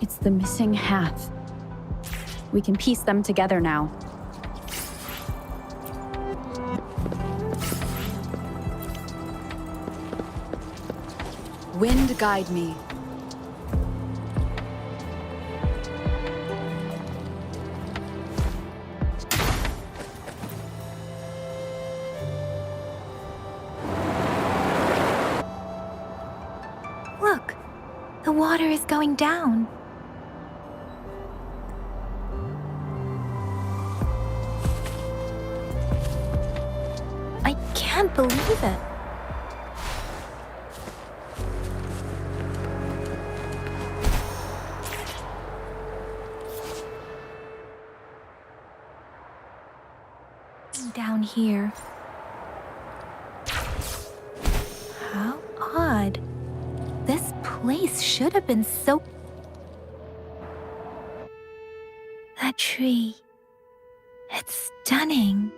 It's the missing half. We can piece them together now. Wind guide me. Look, the water is going down. I can't believe it. here. How odd. This place should have been so... That tree. It's stunning.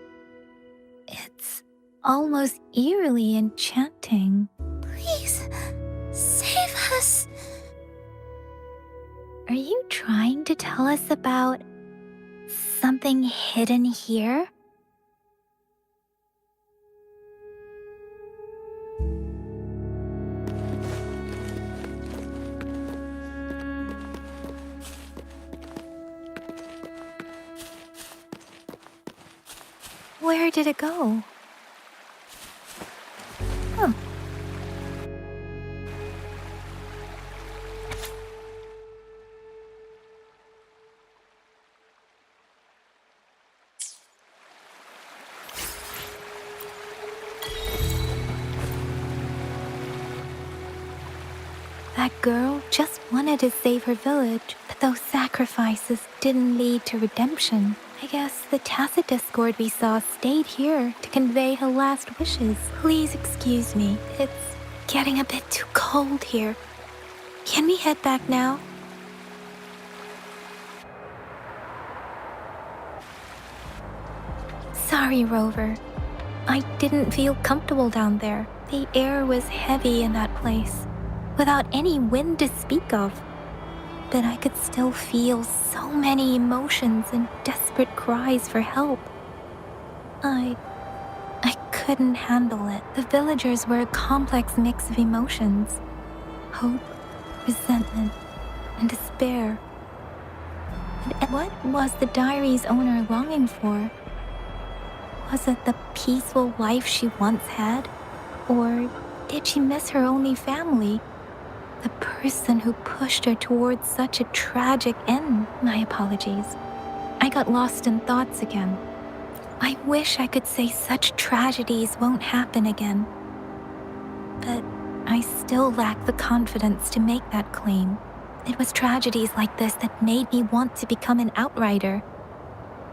It's almost eerily enchanting. Please, save us. Are you trying to tell us about something hidden here? Where did it go? Huh. That girl just wanted to save her village, but those sacrifices didn't lead to redemption. I guess the tacit discord we saw stayed here to convey her last wishes. Please excuse me. It's getting a bit too cold here. Can we head back now? Sorry, Rover. I didn't feel comfortable down there. The air was heavy in that place, without any wind to speak of. But I could still feel so many emotions and desperate cries for help. I couldn't handle it. The villagers were a complex mix of emotions. Hope, resentment, and despair. And what was the diary's owner longing for? Was it the peaceful life she once had? Or did she miss her only family? The person who pushed her towards such a tragic end. My apologies. I got lost in thoughts again. I wish I could say such tragedies won't happen again. But I still lack the confidence to make that claim. It was tragedies like this that made me want to become an outrider.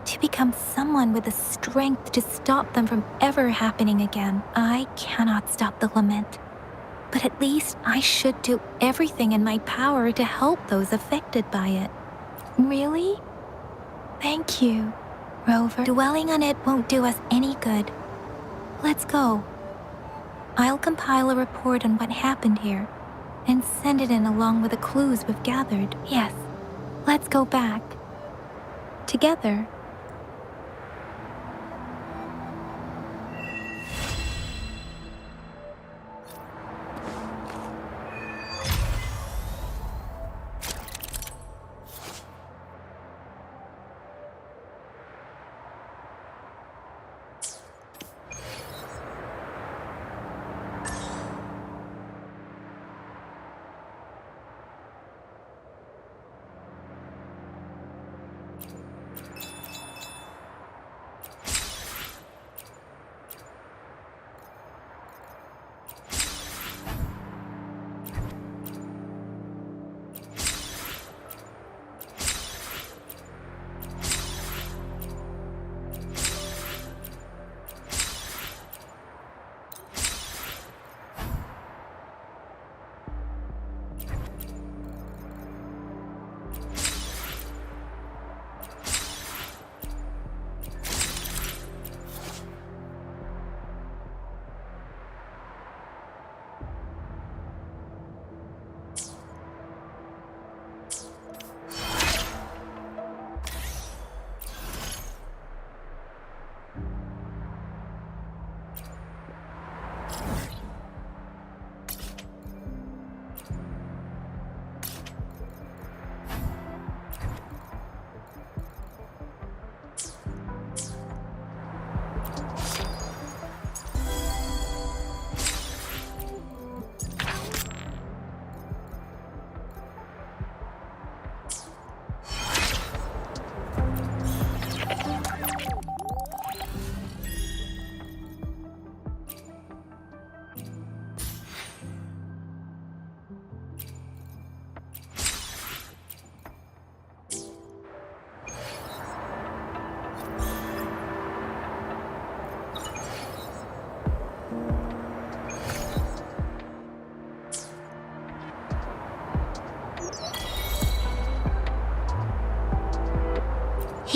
To become someone with the strength to stop them from ever happening again. I cannot stop the lament. But at least I should do everything in my power to help those affected by it. Really? Thank you, Rover. Dwelling on it won't do us any good. Let's go. I'll compile a report on what happened here and send it in along with the clues we've gathered. Yes, let's go back. Together.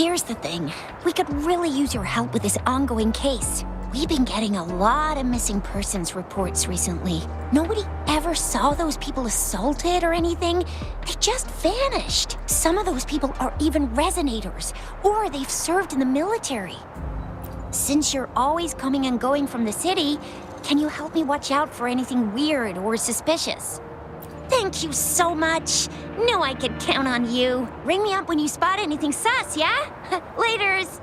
Here's the thing. We could really use your help with this ongoing case. We've been getting a lot of missing persons reports recently. Nobody ever saw those people assaulted or anything. They just vanished. Some of those people are even resonators, or they've served in the military. Since you're always coming and going from the city, can you help me watch out for anything weird or suspicious? Thank you so much. Know I could count on you. Ring me up when you spot anything sus, yeah? Laters.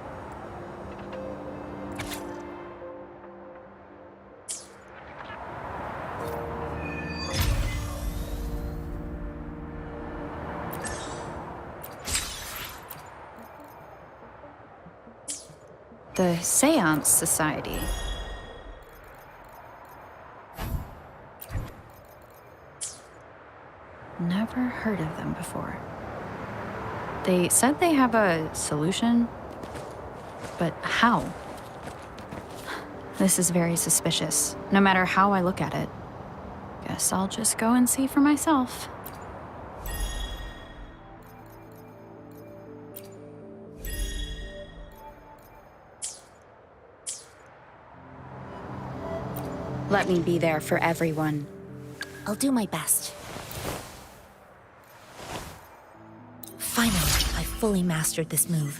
The Seance Society. Never heard of them before. They said they have a solution, but how? This is very suspicious, no matter how I look at it. Guess I'll just go and see for myself. Let me be there for everyone. I'll do my best. Finally, I fully mastered this move.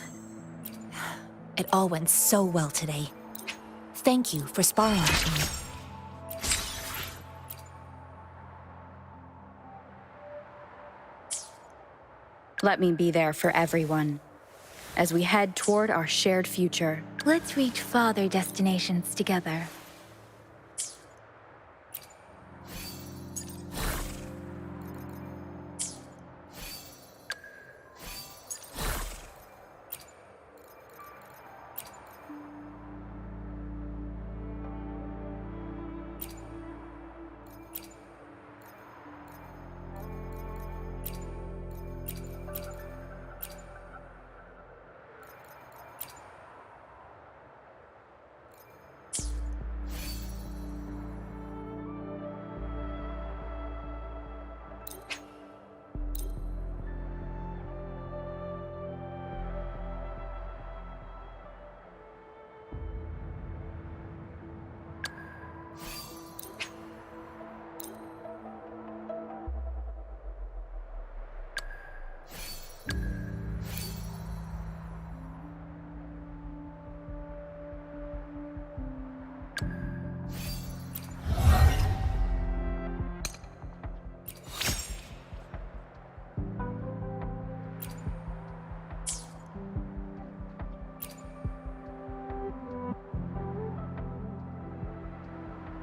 It all went so well today. Thank you for sparring with me. Let me be there for everyone as we head toward our shared future. Let's reach farther destinations together.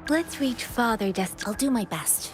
Let's reach farther I'll do my best.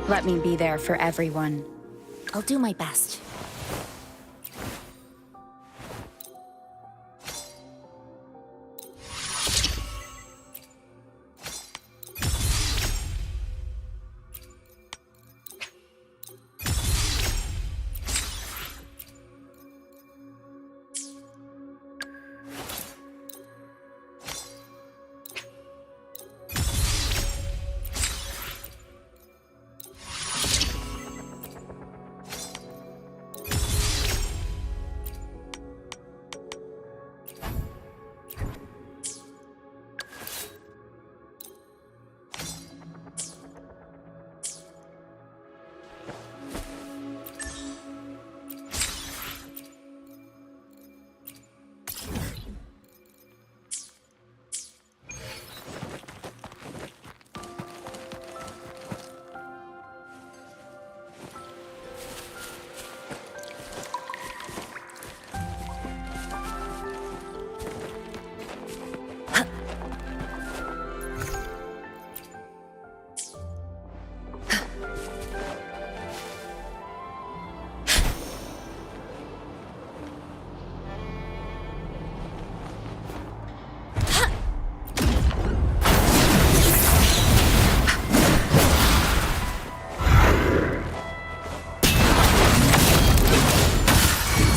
Let me be there for everyone. I'll do my best.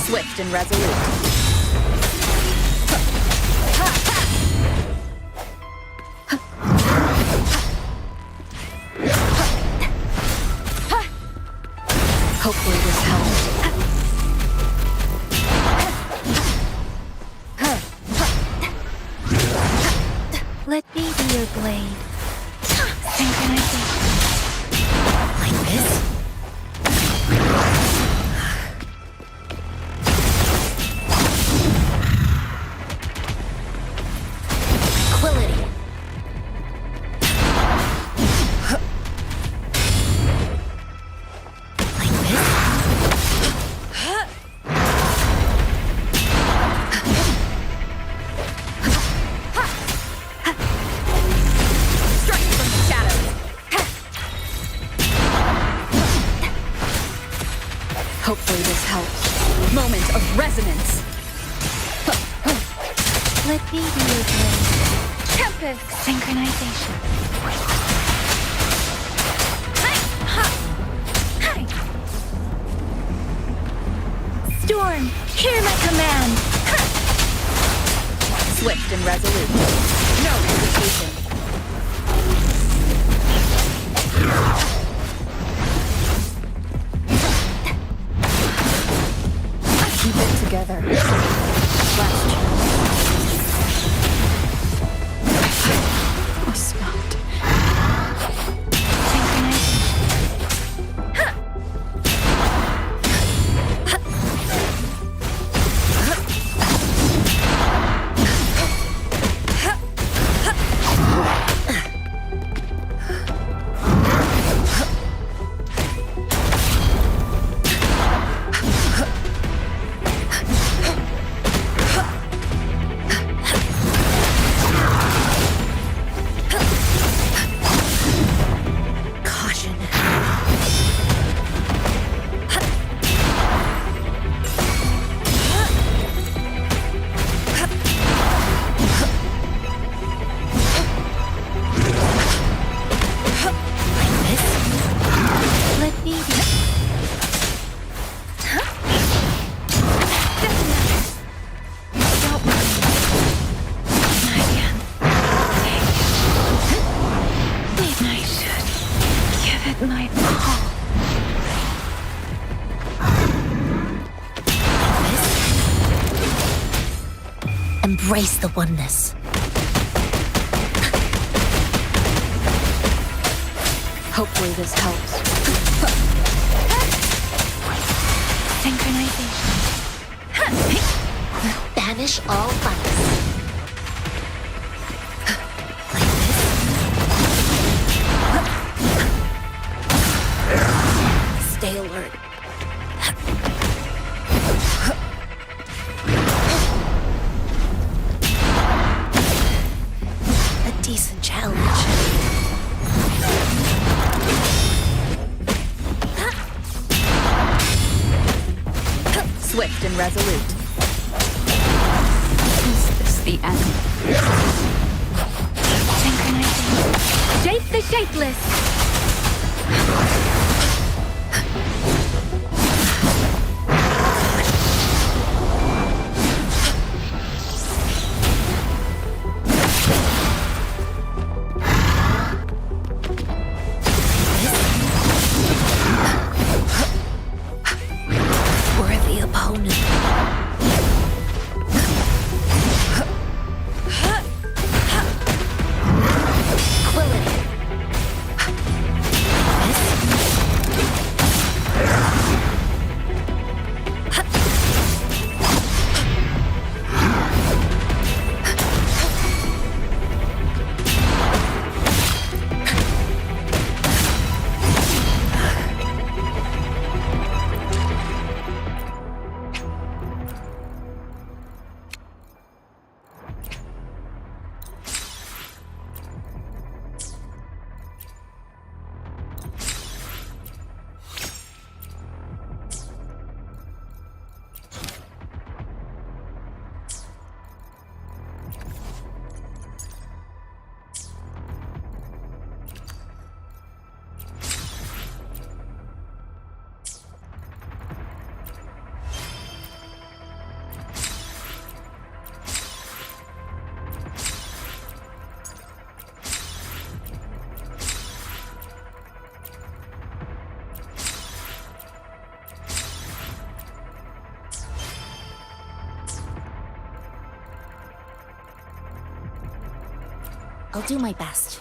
Swift and resolute. Hopefully this helps. Let me be your blade. Synchronization. Like this? Tranquility. Like this? Strike from the shadows. Hopefully this helps. Moment of resonance. Let me be your blade. Tempest. Synchronization. Storm, hear my command. Swift and resolute. No hesitation. Keep it together. Last chance. Oh, stopped. Caution. Like this? Let me be. Don't worry. I can take it. I should give it my all. Embrace the oneness. Hopefully this helps. Synchronization. Banish all vice. Like this. Stay alert. A decent challenge. Swift and resolute. Is this the end? Synchronization. Shape the shapeless. Worthy opponent. Quility. Like this? I'll do my best.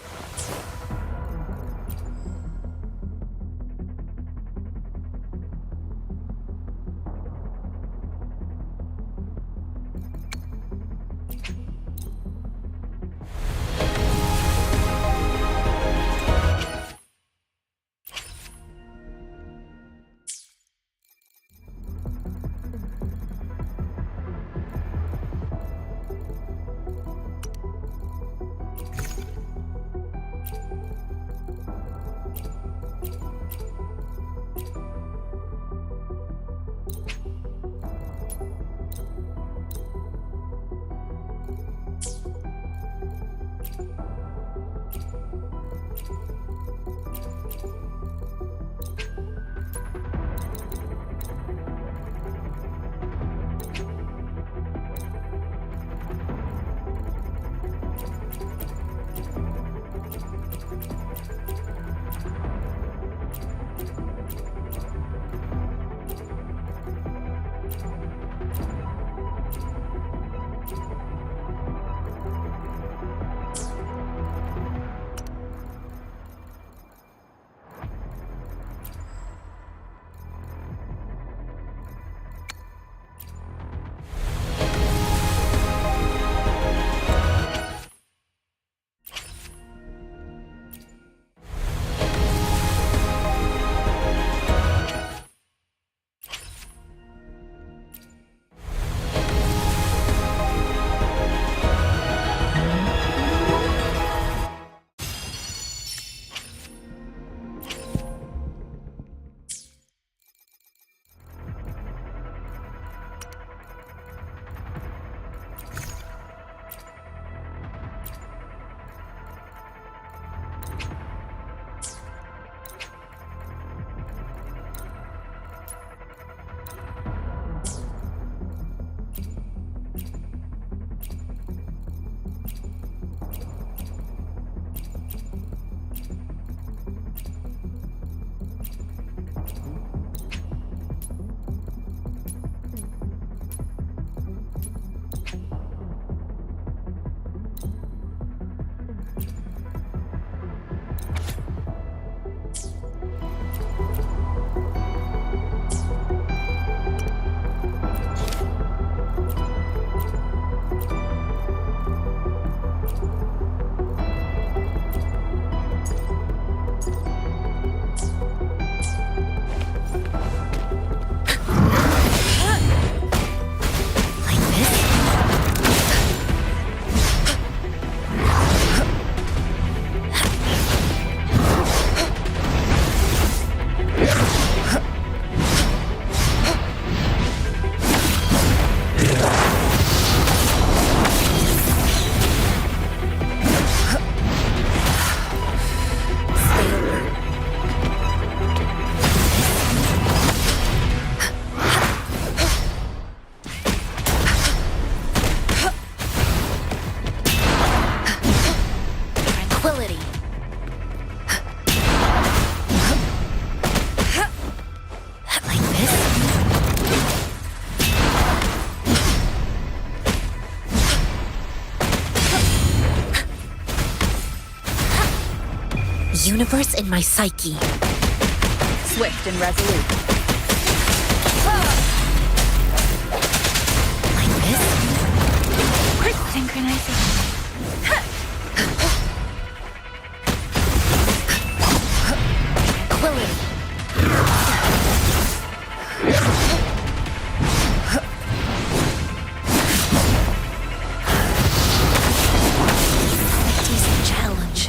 Universe in my psyche. Swift and resolute. Like this? Quick synchronization. Tranquility. Decent challenge.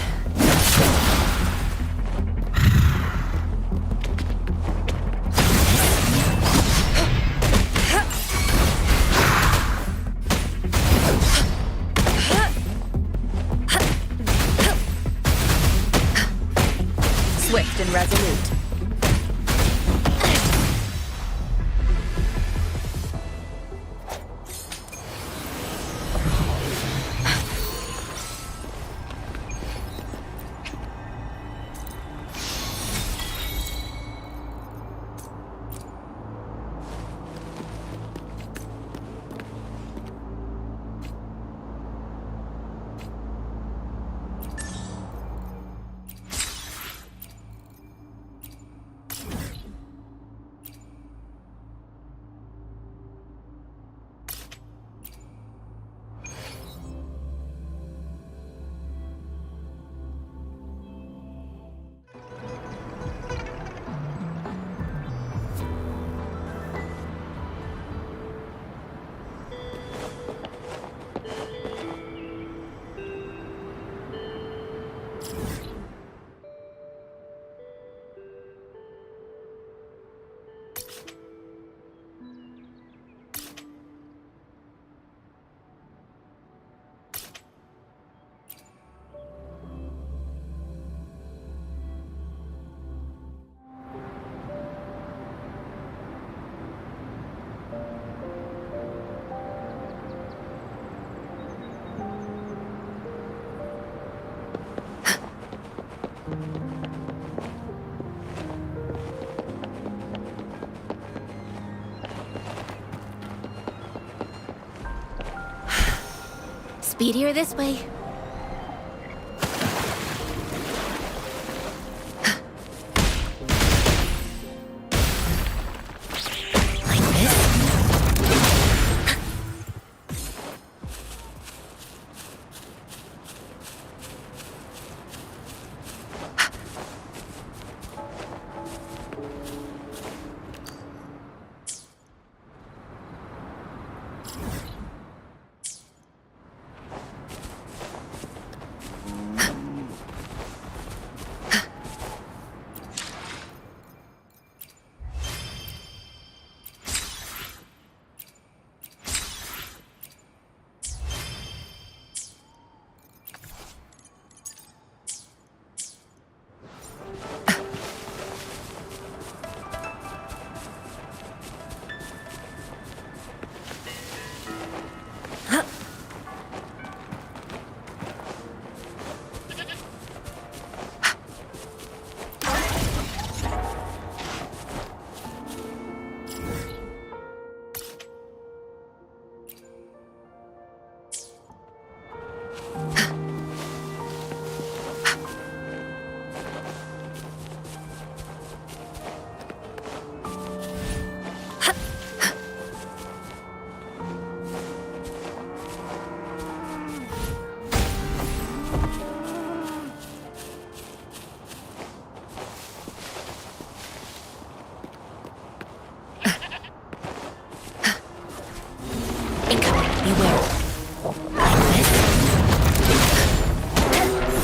Speedier this way. Like this?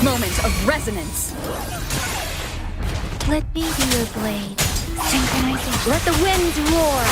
Moment of resonance. Let me be your blade. Synchronization. Let the winds roar.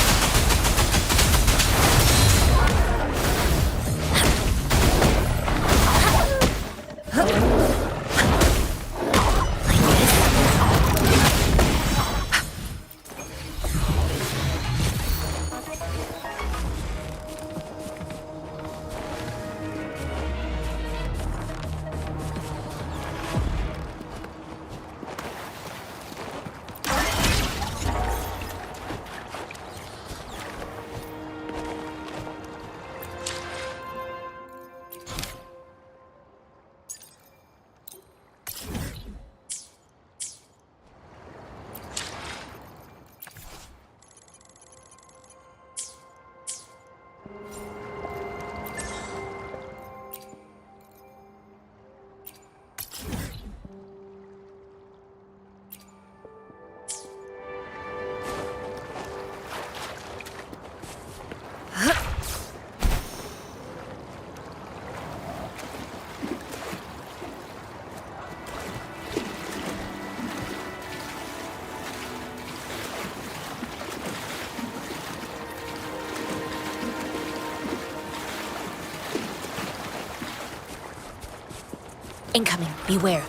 Incoming. Beware.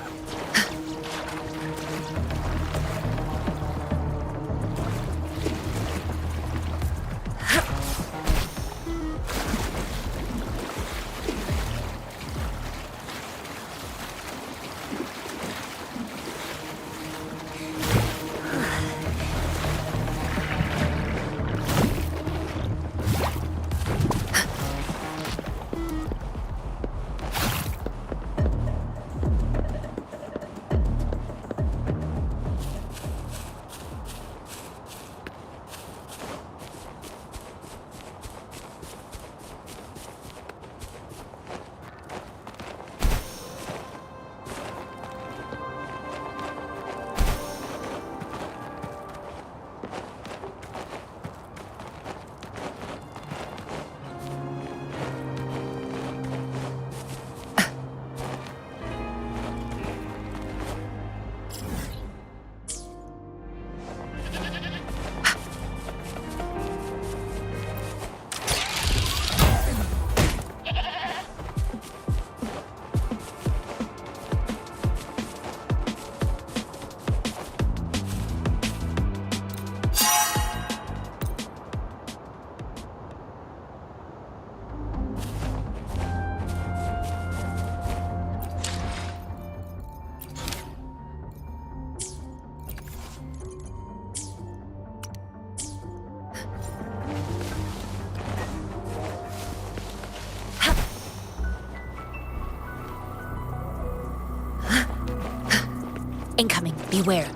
Incoming, beware.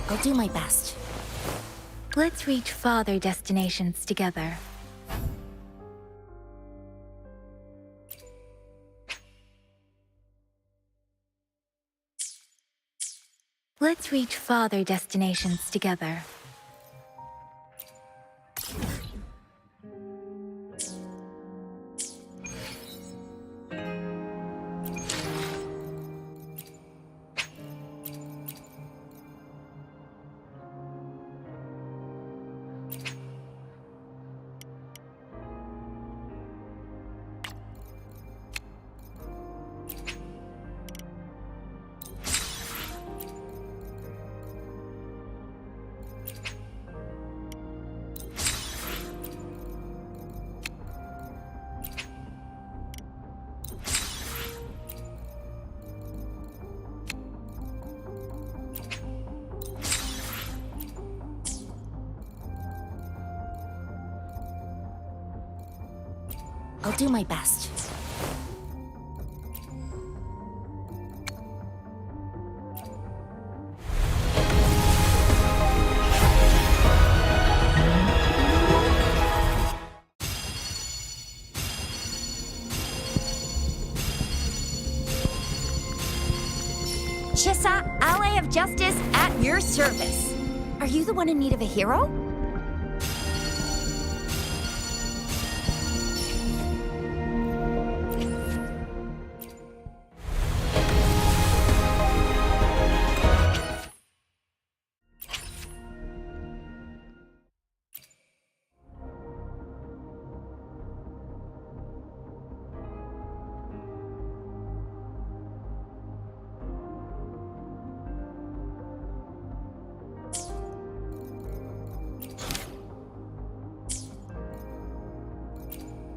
I'll do my best. Let's reach farther destinations together. Let's reach farther destinations together. I'll do my best. Chissa, ally of justice at your service. Are you the one in need of a hero?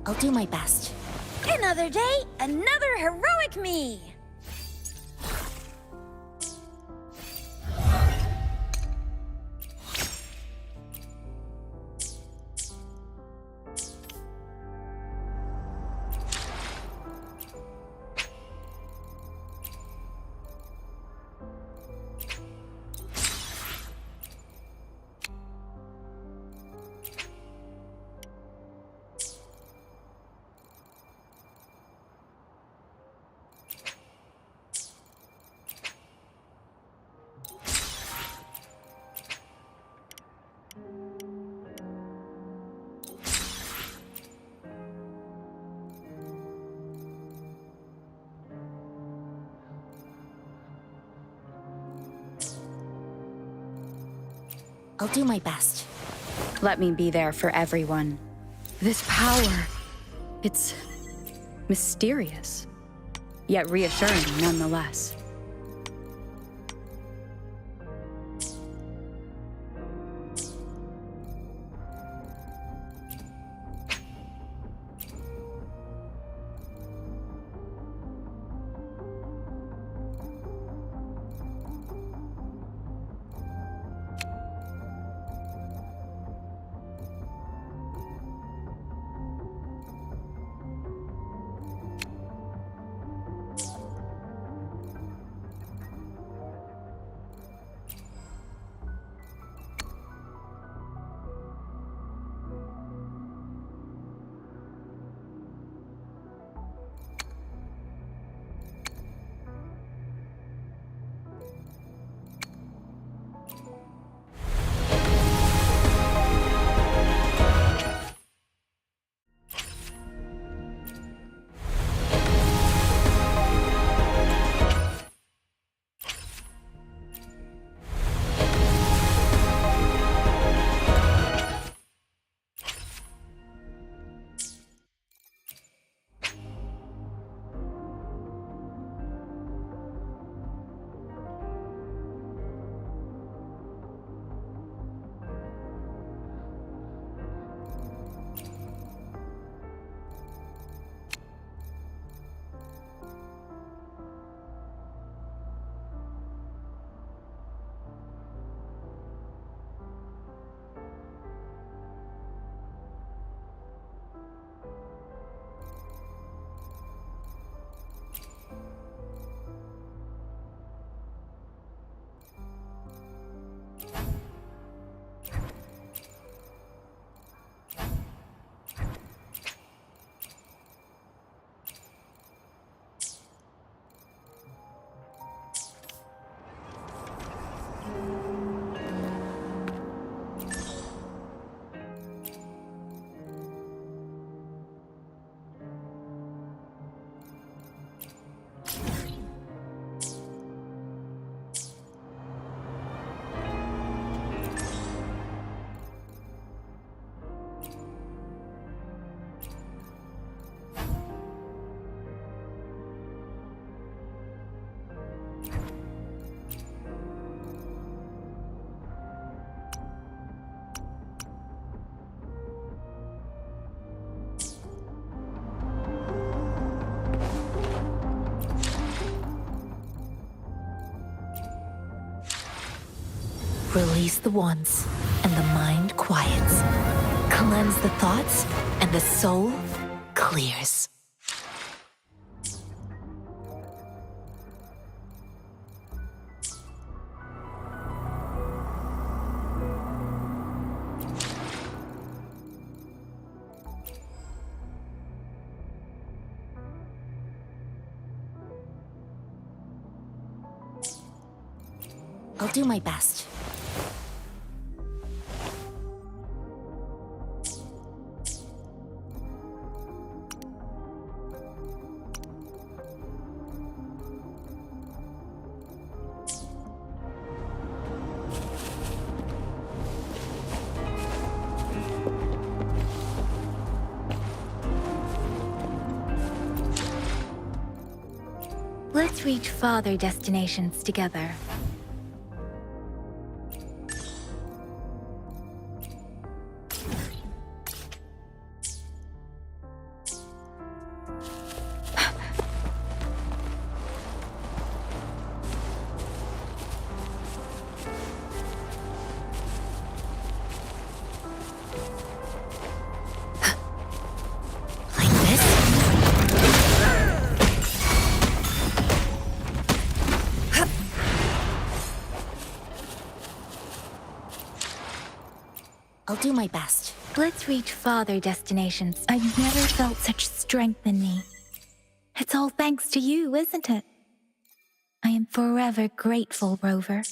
I'll do my best. Another day, another heroic me! I'll do my best. Let me be there for everyone. This power, it's mysterious, yet reassuring nonetheless. Release the wands, and the mind quiets. Cleanse the thoughts, and the soul clears. I'll do my best. Let's reach farther destinations together. I'll do my best. Let's reach farther destinations. I've never felt such strength in me. It's all thanks to you, isn't it? I am forever grateful, Rover.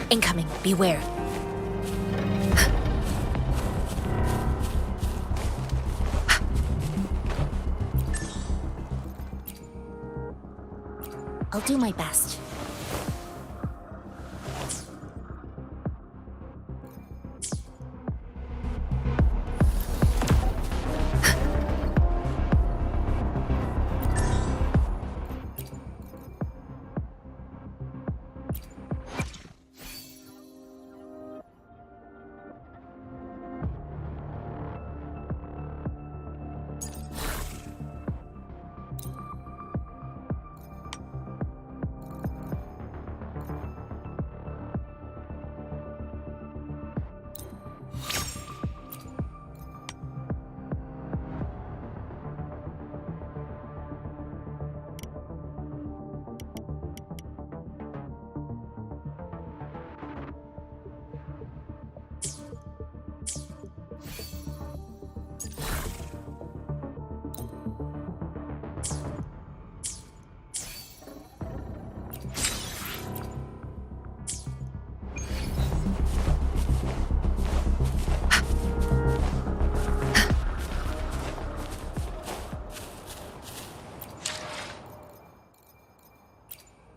Incoming, beware. I'll do my best.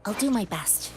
I'll do my best.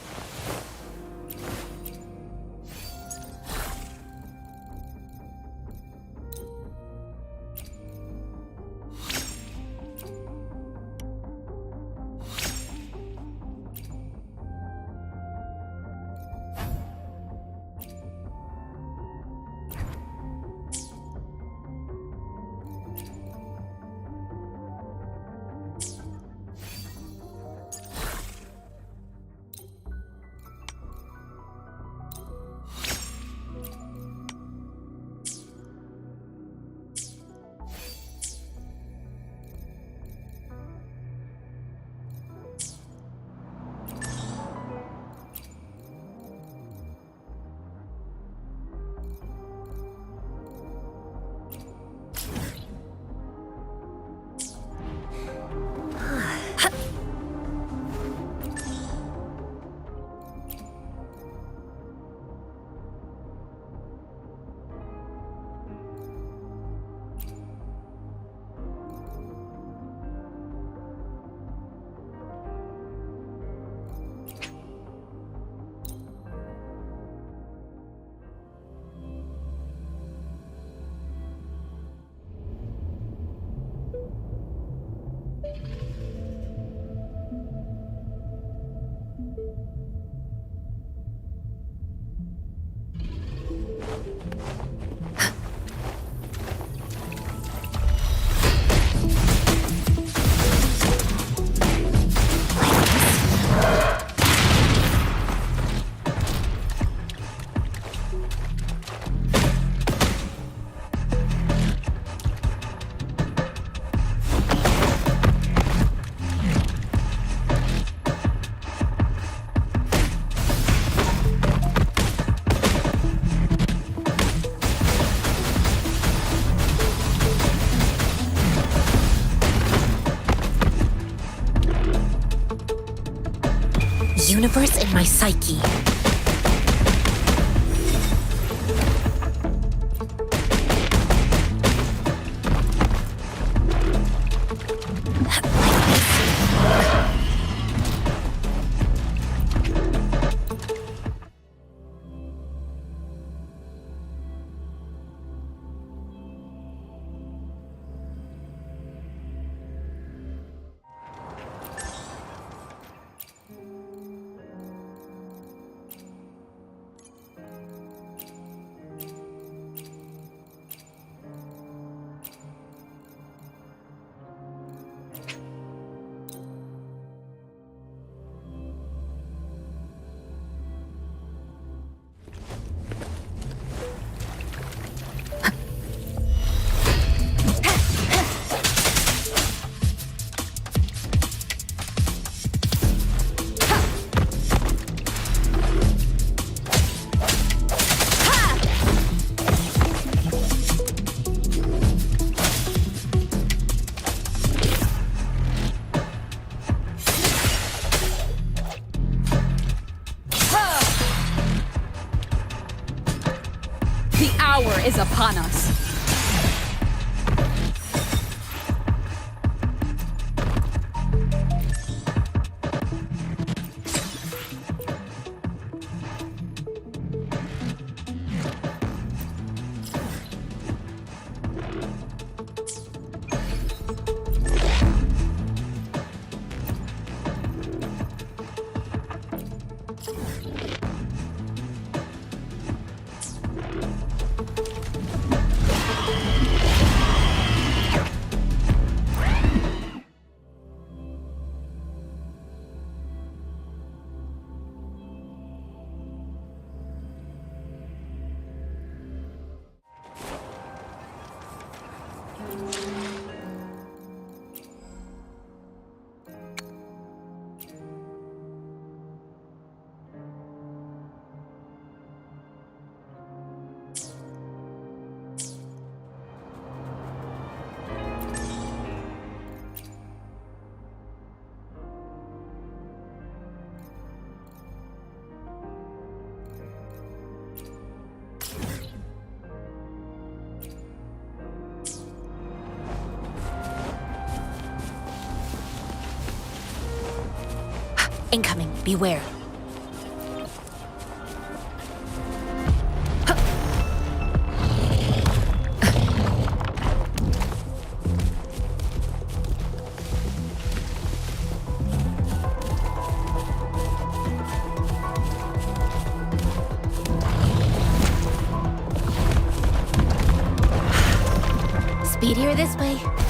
universe in my psyche. The hour is upon us. Incoming, beware. Speedier this way.